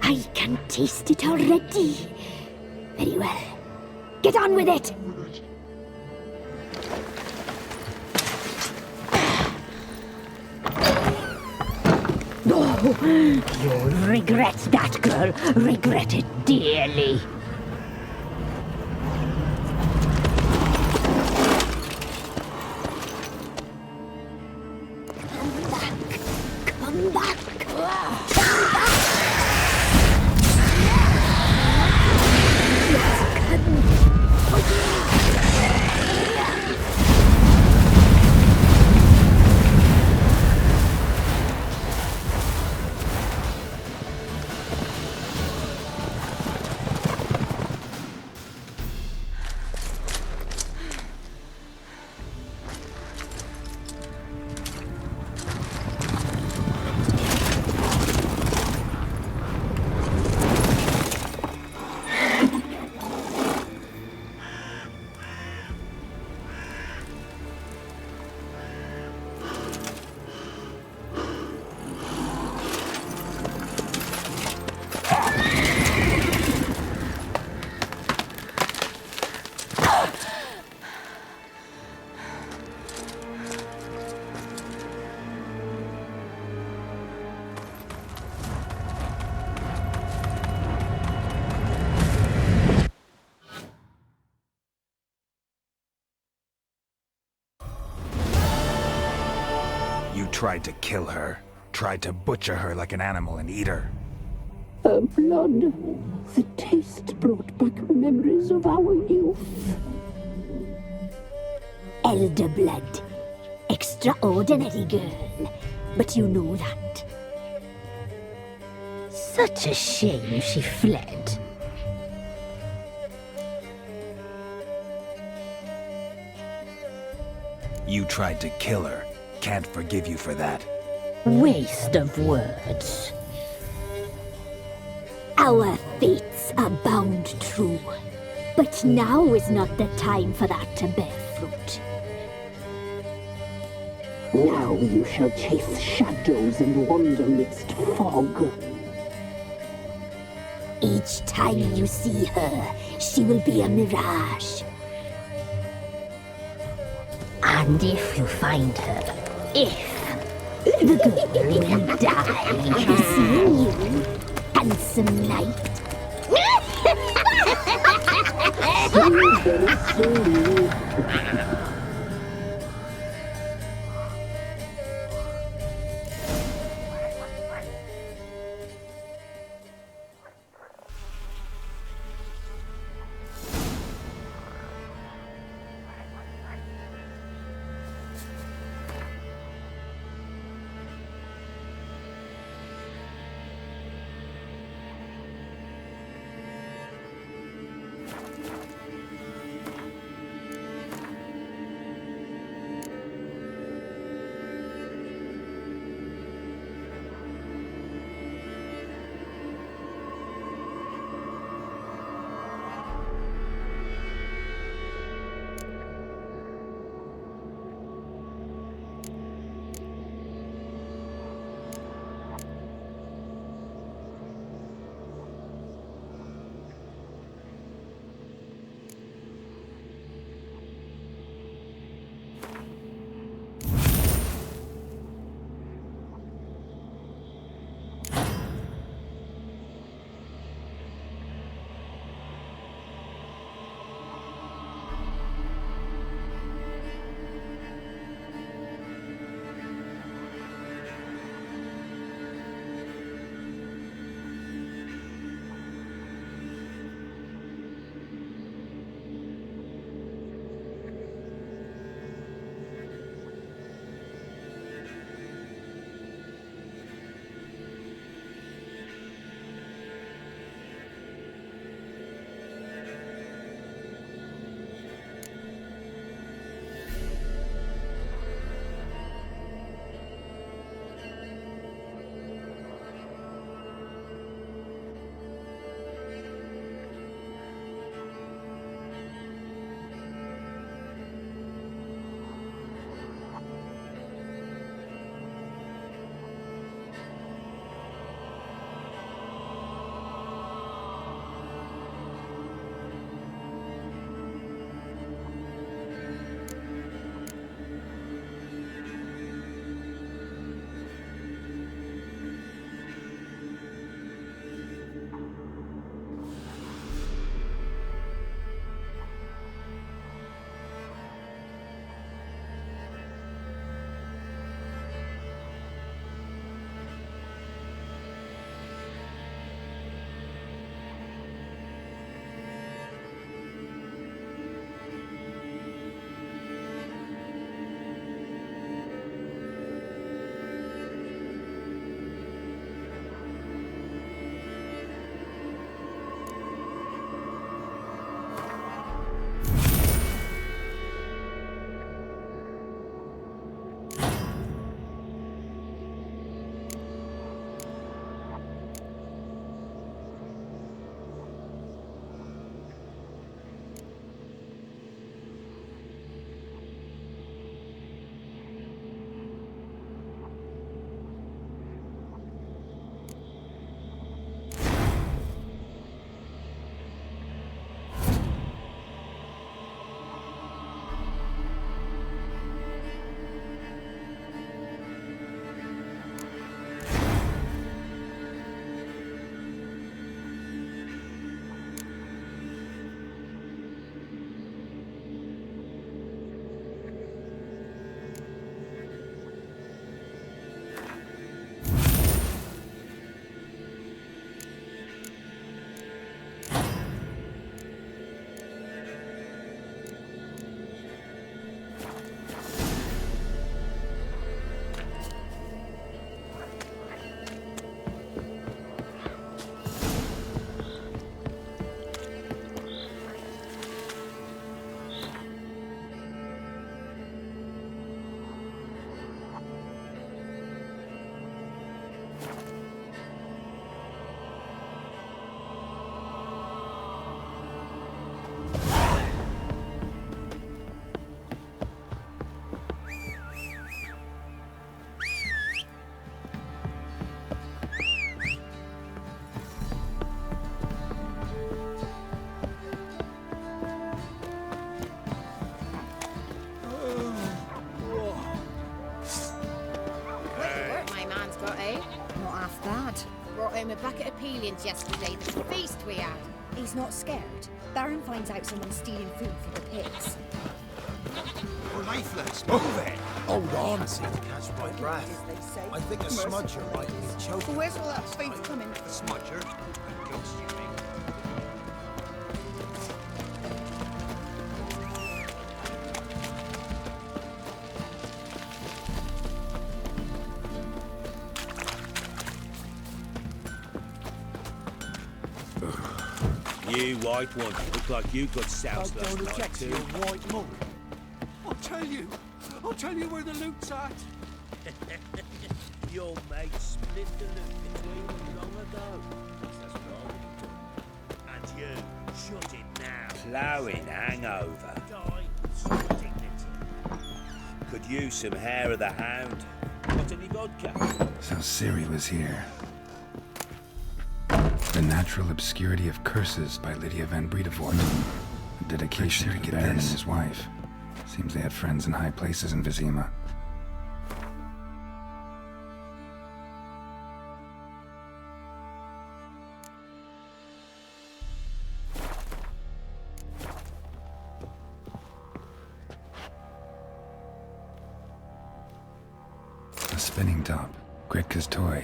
I can taste it already. Very well. Get on with it! You'll regret that, girl. Regret it dearly. Come back. Tried to kill her. Tried to butcher her like an animal and eat her. Her blood. The taste brought back memories of our youth. Elder blood. Extraordinary girl. But you know that. Such a shame she fled. You tried to kill her. Can't forgive you for that. Waste of words. Our fates are bound true. But now is not the time for that to bear fruit. Now you shall chase shadows and wander midst fog. Each time you see her, she will be a mirage. And if you find her, the girl will die, seeing you, handsome knight. when we were back at Apelian's yesterday. The feast we had. He's not scared. Baron finds out someone's stealing food for the pigs. We're lifeless. Move it. Hold on. I seem to catch my breath. I think a smudger might be choking. Where's all that faith coming? A smudger? A ghost, you mean? You white one, look like you got soused last night too. White monk. I'll tell you where the loot's at. Your mate split the loot between them long ago. That's what I would have done. And you, shut it now. Ploughing hangover. Die, some dignity. Could use some hair of the hound. Got any vodka? So Ciri was here. The Natural Obscurity of Curses by Lydia van Bredevoort. A dedication to the Baron and his wife. Seems they had friends in high places in Vizima. A spinning top. Gretka's toy.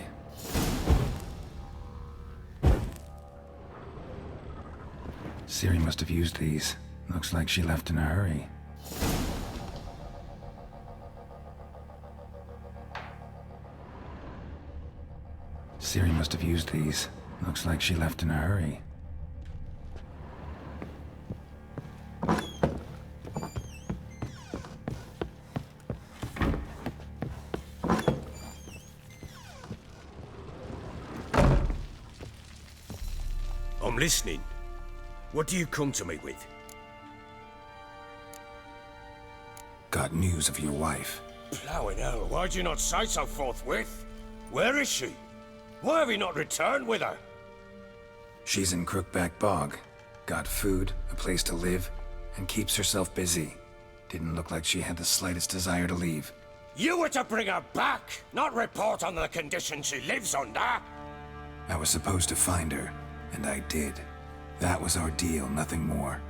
Ciri must have used these. Looks like she left in a hurry. Ciri must have used these. Looks like she left in a hurry. I'm listening. What do you come to me with? Got news of your wife. Ploughing hell, why'd you not say so forthwith? Where is she? Why have you not returned with her? She's in Crookback Bog. Got food, a place to live, and keeps herself busy. Didn't look like she had the slightest desire to leave. You were to bring her back, not report on the conditions she lives under. I was supposed to find her, and I did. That was our deal, nothing more.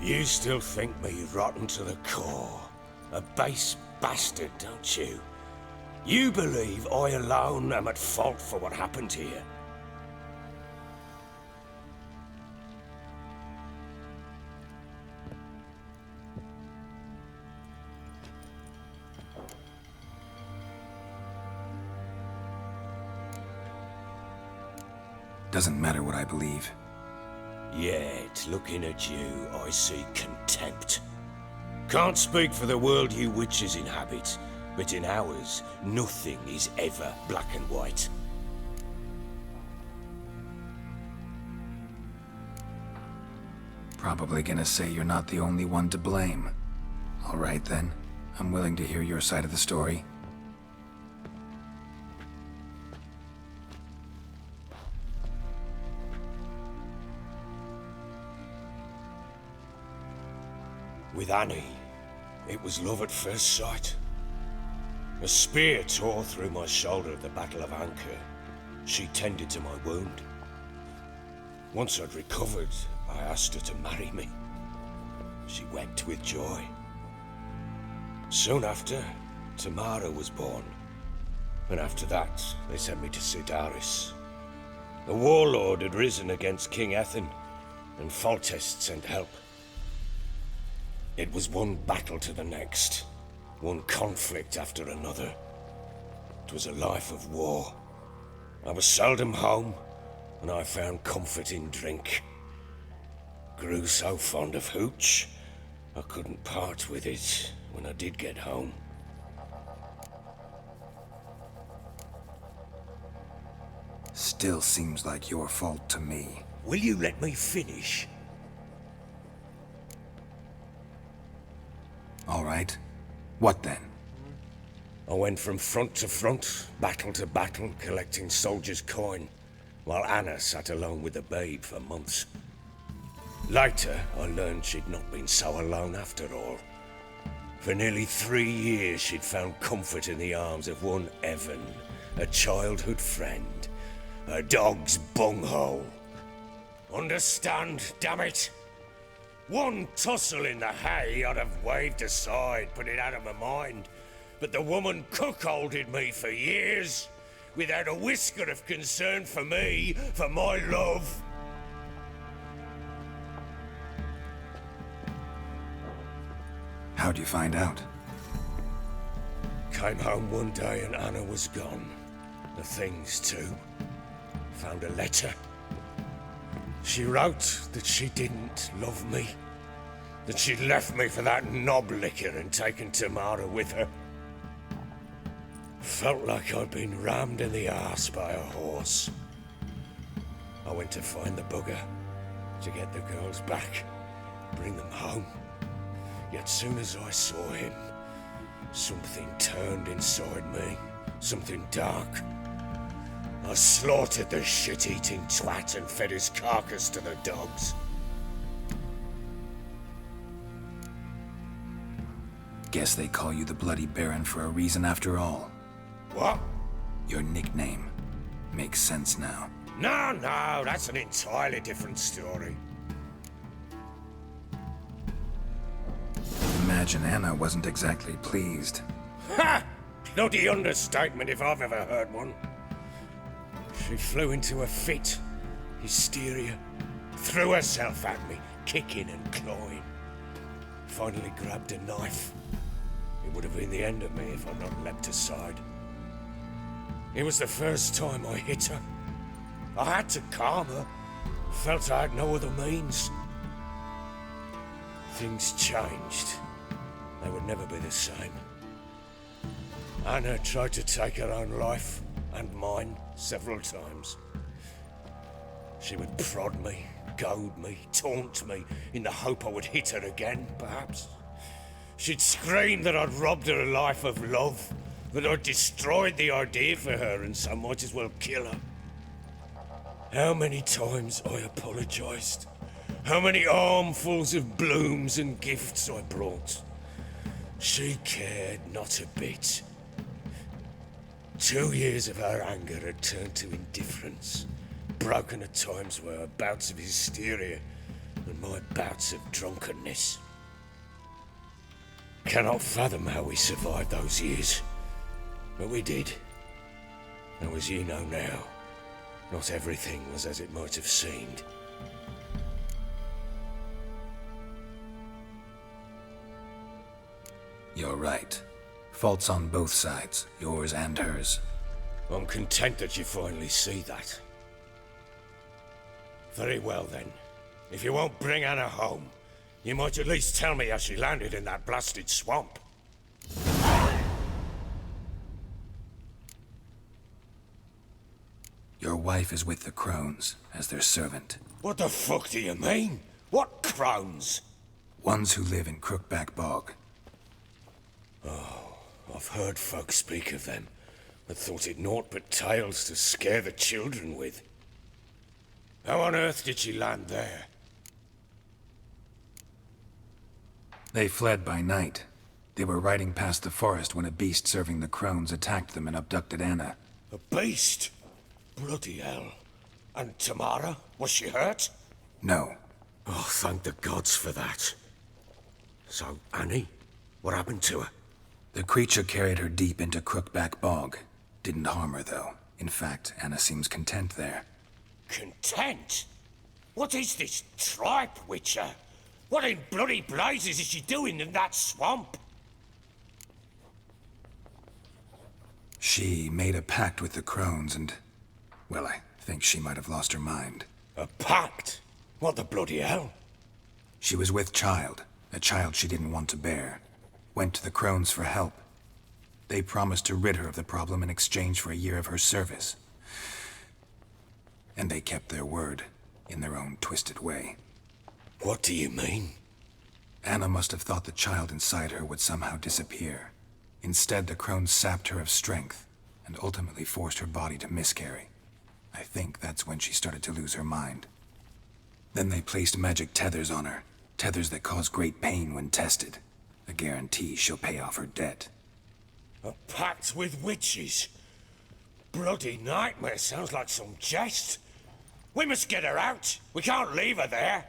You still think me rotten to the core. A base bastard, don't you? You believe I alone am at fault for what happened here. Doesn't matter what I believe. Yet, looking at you, I see contempt. Can't speak for the world you witches inhabit, but in ours, nothing is ever black and white. Probably gonna say you're not the only one to blame. All right then, I'm willing to hear your side of the story. With Annie, it was love at first sight. A spear tore through my shoulder at the Battle of Anchor. She tended to my wound. Once I'd recovered, I asked her to marry me. She wept with joy. Soon after, Tamara was born. And after that, they sent me to Sid Aorus. The warlord had risen against King Ethan, and Foltest sent help. It was one battle to the next, one conflict after another. It was a life of war. I was seldom home, and I found comfort in drink. Grew so fond of hooch, I couldn't part with it when I did get home. Still seems like your fault to me. Will you let me finish? All right. What then? I went from front to front, battle to battle, collecting soldiers' coin, while Anna sat alone with the babe for months. Later, I learned she'd not been so alone after all. For nearly 3 years, she'd found comfort in the arms of one Evan, a childhood friend, a dog's bunghole. Understand, damn it? One tussle in the hay I'd have waved aside, put it out of my mind. But the woman cuckolded me for years, without a whisker of concern for me, for my love. How'd you find out? Came home one day and Anna was gone. The things too. Found a letter. She wrote that she didn't love me. That she'd left me for that knob licker and taken Tamara with her. Felt like I'd been rammed in the arse by a horse. I went to find the bugger, to get the girls back, bring them home. Yet soon as I saw him, something turned inside me, something dark. I slaughtered the shit-eating twat and fed his carcass to the dogs. Guess they call you the Bloody Baron for a reason after all. What? Your nickname. Makes sense now. No, that's an entirely different story. Imagine Anna wasn't exactly pleased. Ha! Bloody understatement if I've ever heard one. She flew into a fit, hysteria, threw herself at me, kicking and clawing. Finally grabbed a knife. It would have been the end of me if I'd not leapt aside. It was the first time I hit her. I had to calm her. Felt I had no other means. Things changed. They would never be the same. Anna tried to take her own life, and mine, several times. She would prod me, goad me, taunt me, in the hope I would hit her again, perhaps. She'd scream that I'd robbed her life of love, that I'd destroyed the idea for her, and so might as well kill her. How many times I apologized. How many armfuls of blooms and gifts I brought. She cared not a bit. 2 years of her anger had turned to indifference, broken at times by her bouts of hysteria and my bouts of drunkenness. Cannot fathom how we survived those years, but we did. And as you know now, not everything was as it might have seemed. You're right. Faults on both sides, yours and hers. I'm content that you finally see that. Very well then. If you won't bring Anna home, you might at least tell me how she landed in that blasted swamp. Your wife is with the crones, as their servant. What the fuck do you mean? What crones? Ones who live in Crookback Bog. Oh, I've heard folk speak of them, but thought it naught but tales to scare the children with. How on earth did she land there? They fled by night. They were riding past the forest when a beast serving the crones attacked them and abducted Anna. A beast? Bloody hell. And Tamara? Was she hurt? No. Oh, thank the gods for that. So, Annie? What happened to her? The creature carried her deep into Crookback Bog. Didn't harm her, though. In fact, Anna seems content there. Content? What is this tripe, Witcher? What in bloody blazes is she doing in that swamp? She made a pact with the crones and... well, I think she might have lost her mind. A pact? What the bloody hell? She was with child, a child she didn't want to bear. Went to the crones for help. They promised to rid her of the problem in exchange for a year of her service. And they kept their word, in their own twisted way. What do you mean? Anna must have thought the child inside her would somehow disappear. Instead, the crones sapped her of strength, and ultimately forced her body to miscarry. I think that's when she started to lose her mind. Then they placed magic tethers on her, tethers that cause great pain when tested. A guarantee she'll pay off her debt. A pact with witches? Bloody nightmare, sounds like some jest. We must get her out. We can't leave her there.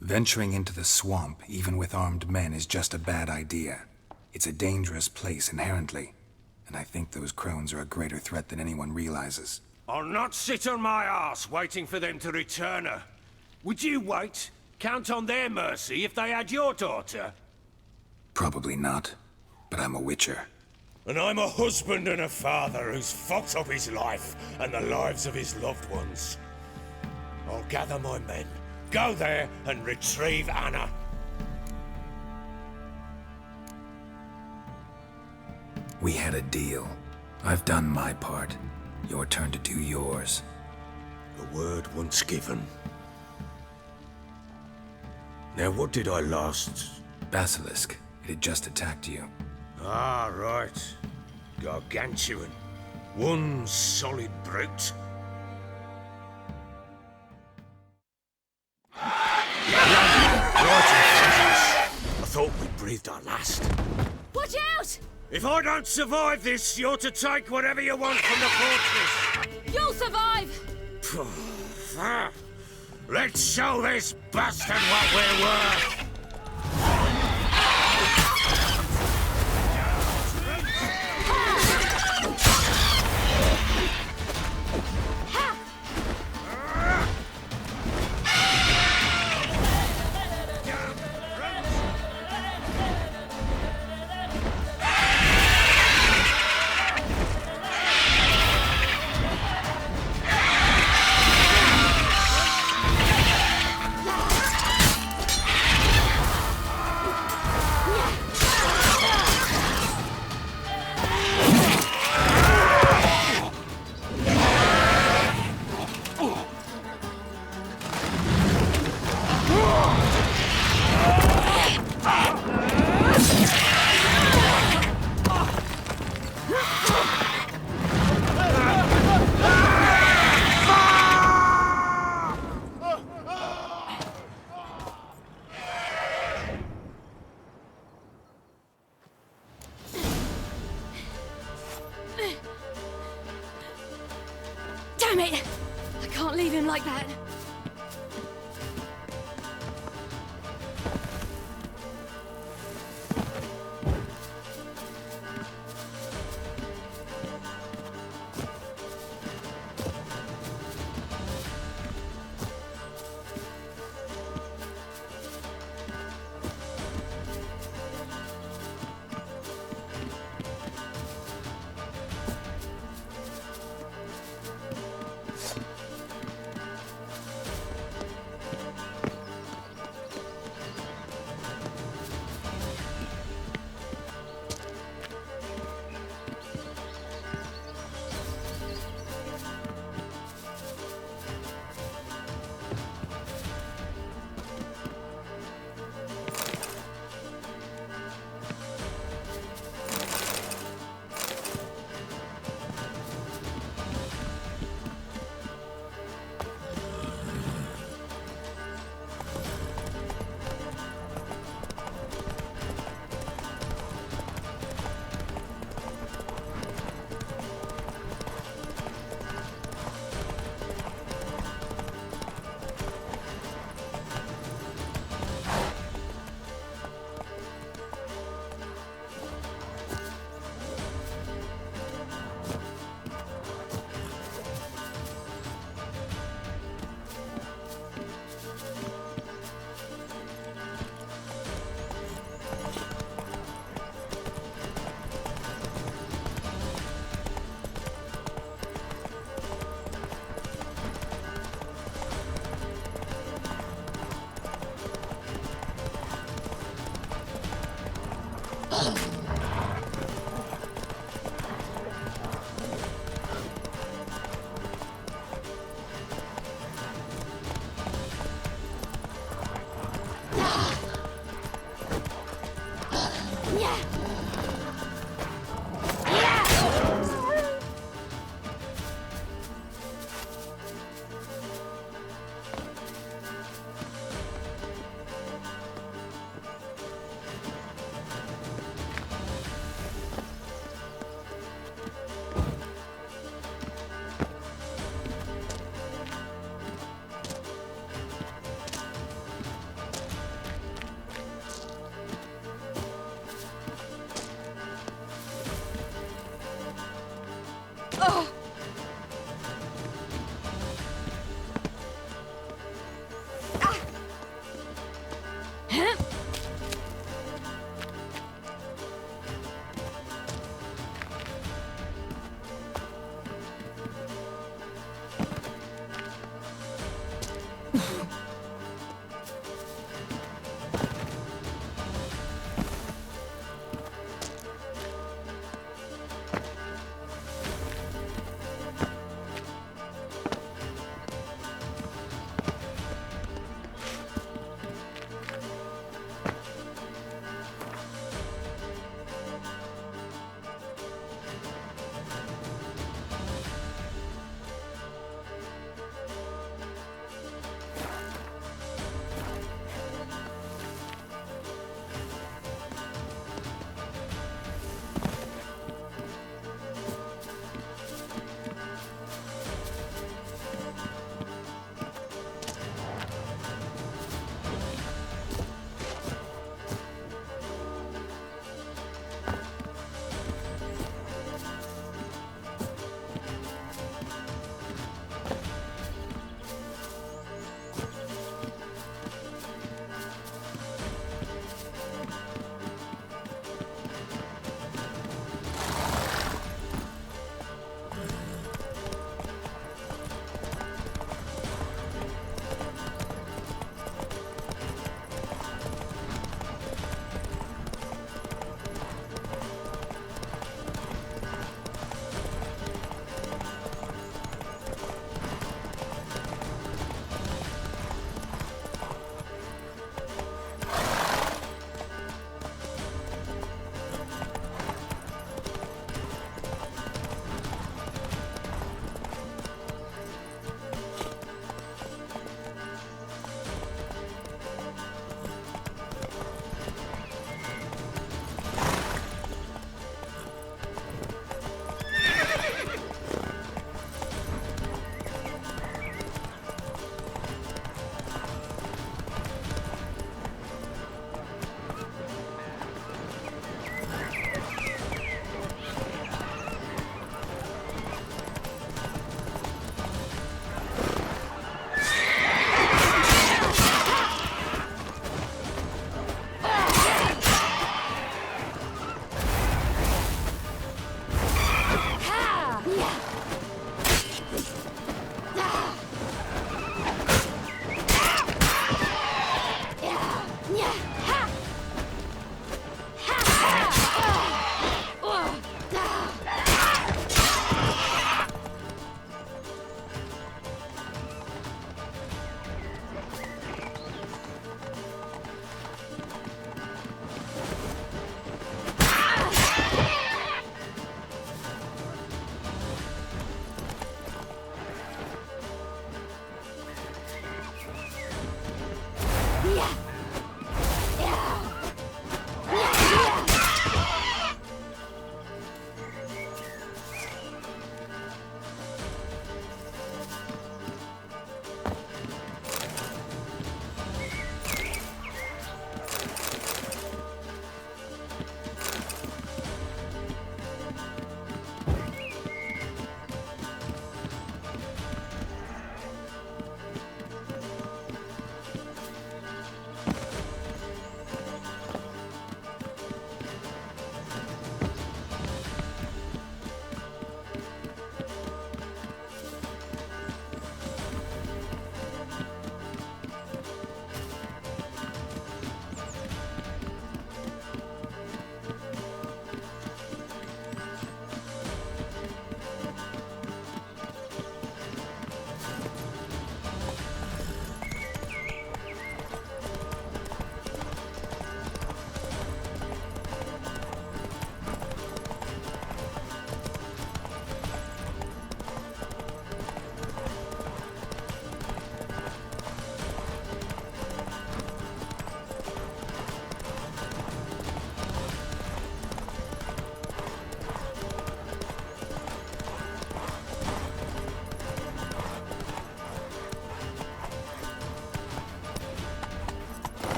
Venturing into the swamp, even with armed men, is just a bad idea. It's a dangerous place inherently, and I think those crones are a greater threat than anyone realizes. I'll not sit on my arse waiting for them to return her. Would you wait? Count on their mercy if they had your daughter? Probably not, but I'm a witcher. And I'm a husband and a father who's fucked up his life and the lives of his loved ones. I'll gather my men, go there and retrieve Anna. We had a deal. I've done my part. Your turn to do yours. The word once given. Now what did I last? Basilisk. It had just attacked you. Ah, right. Gargantuan. One solid brute. I thought we breathed our last. Watch out! If I don't survive this, you're to take whatever you want from the fortress. You'll survive! Let's show this bastard what we're worth. Damn it! I can't leave him like that.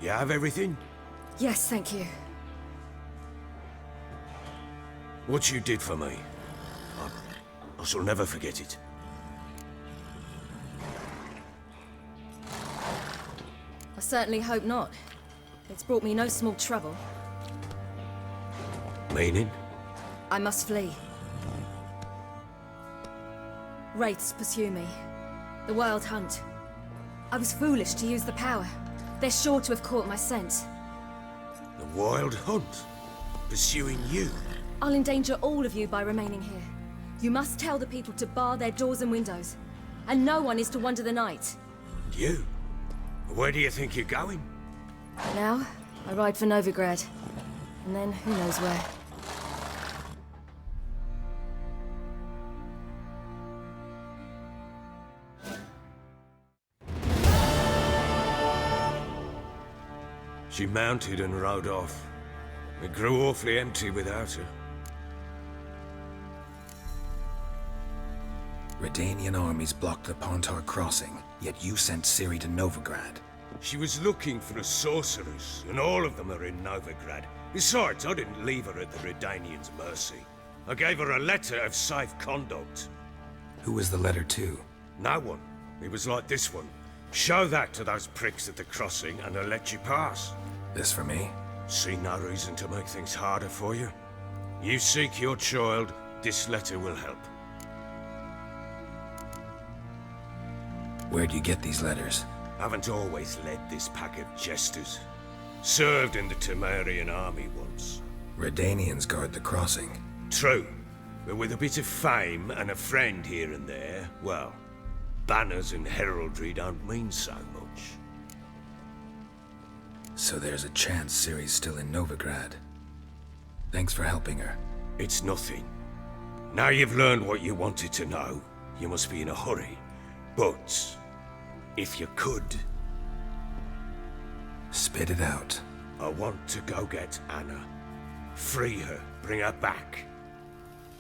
You have everything? Yes, thank you. What you did for me, I shall never forget it. I certainly hope not. It's brought me no small trouble. Meaning? I must flee. Wraiths pursue me. The Wild Hunt. I was foolish to use the power. They're sure to have caught my scent. The Wild Hunt? Pursuing you? I'll endanger all of you by remaining here. You must tell the people to bar their doors and windows. And no one is to wander the night. You? Where do you think you're going? Now, I ride for Novigrad. And then, who knows where. She mounted and rode off. It grew awfully empty without her. Redanian armies blocked the Pontar crossing, yet you sent Ciri to Novigrad. She was looking for a sorceress, and all of them are in Novigrad. Besides, I didn't leave her at the Redanians' mercy. I gave her a letter of safe conduct. Who was the letter to? No one. It was like this one. Show that to those pricks at the crossing, and they'll let you pass. This for me? See no reason to make things harder for you. You seek your child, this letter will help. Where'd you get these letters? Haven't always led this pack of jesters. Served in the Temerian army once. Redanians guard the crossing. True, but with a bit of fame and a friend here and there, well, banners and heraldry don't mean so much. So there's a chance Ciri's still in Novigrad. Thanks for helping her. It's nothing. Now you've learned what you wanted to know, you must be in a hurry. But, if you could... Spit it out. I want to go get Anna. Free her, bring her back.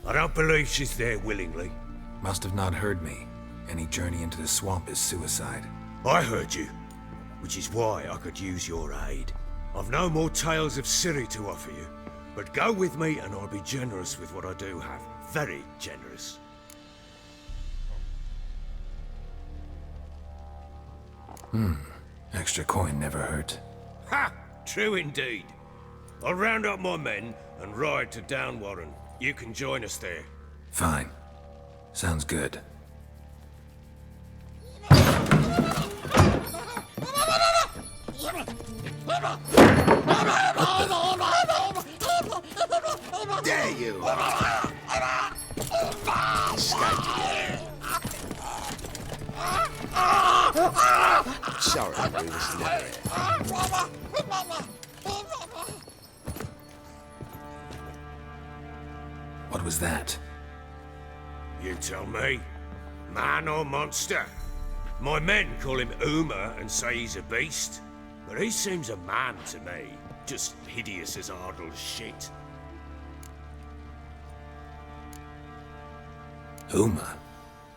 I don't believe she's there willingly. Must have not heard me. Any journey into the swamp is suicide. I heard you, which is why I could use your aid. I've no more tales of Ciri to offer you, but go with me and I'll be generous with what I do have. Very generous. Extra coin never hurt. Ha! True indeed. I'll round up my men and ride to Downwarren. You can join us there. Fine. Sounds good. There you are! Sorry, we was never here. What was that? You tell me. Man or monster? My men call him Uma and say he's a beast, but he seems a man to me. Just hideous as Ardle's shit. Uma?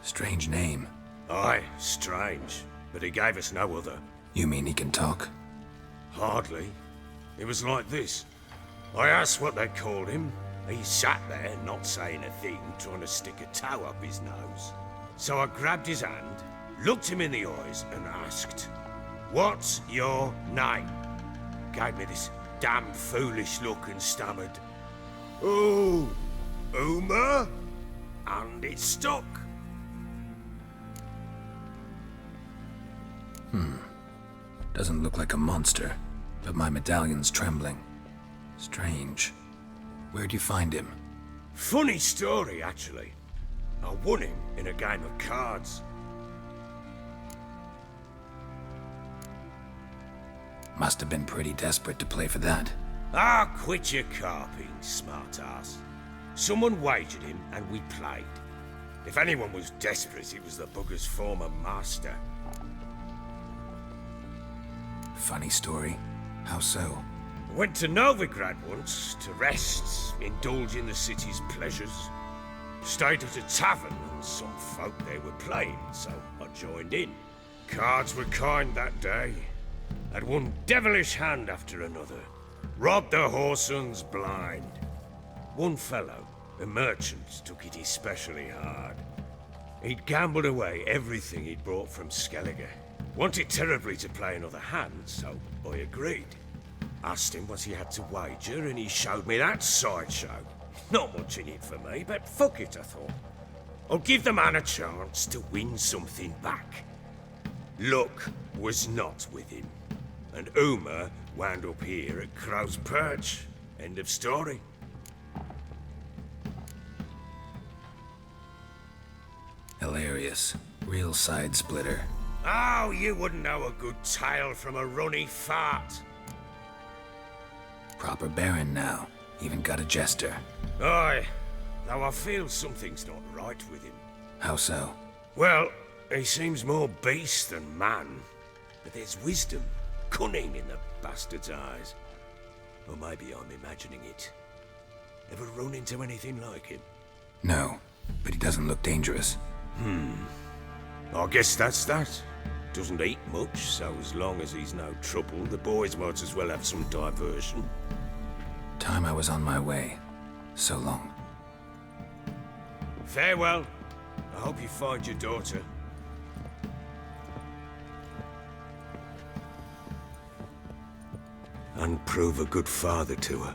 Strange name. Aye, strange. But he gave us no other. You mean he can talk? Hardly. It was like this. I asked what they called him. He sat there, not saying a thing, trying to stick a toe up his nose. So I grabbed his hand, looked him in the eyes, and asked, "What's your name?" Gave me this damn foolish look and stammered, "Oh, Uma?" And it stuck. Doesn't look like a monster, but my medallion's trembling. Strange. Where'd you find him? Funny story, actually. I won him in a game of cards. Must have been pretty desperate to play for that. Ah, quit your carping, smart-ass. Someone wagered him, and we played. If anyone was desperate, it was the bugger's former master. Funny story. How so? I went to Novigrad once to rest, indulge in the city's pleasures. Stayed at a tavern, and some folk there were playing, so I joined in. Cards were kind that day. Had one devilish hand after another. Robbed the whoresons blind. One fellow, a merchant, took it especially hard. He'd gambled away everything he'd brought from Skellige. Wanted terribly to play another hand, so I agreed. Asked him what he had to wager, and he showed me that sideshow. Not much in it for me, but fuck it, I thought. I'll give the man a chance to win something back. Luck was not with him, and Uma wound up here at Crow's Perch. End of story. Hilarious. Real side splitter. Oh, you wouldn't know a good tale from a runny fart. Proper baron now. Even got a jester. Aye, though I feel something's not right with him. How so? Well, he seems more beast than man. But there's wisdom, cunning in the bastard's eyes. Or maybe I'm imagining it. Ever run into anything like him? No, but he doesn't look dangerous. I guess that's that. Doesn't eat much, so as long as he's no trouble, the boys might as well have some diversion. Time I was on my way. So long. Farewell. I hope you find your daughter. And prove a good father to her.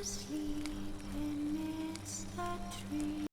Asleep in midst the trees.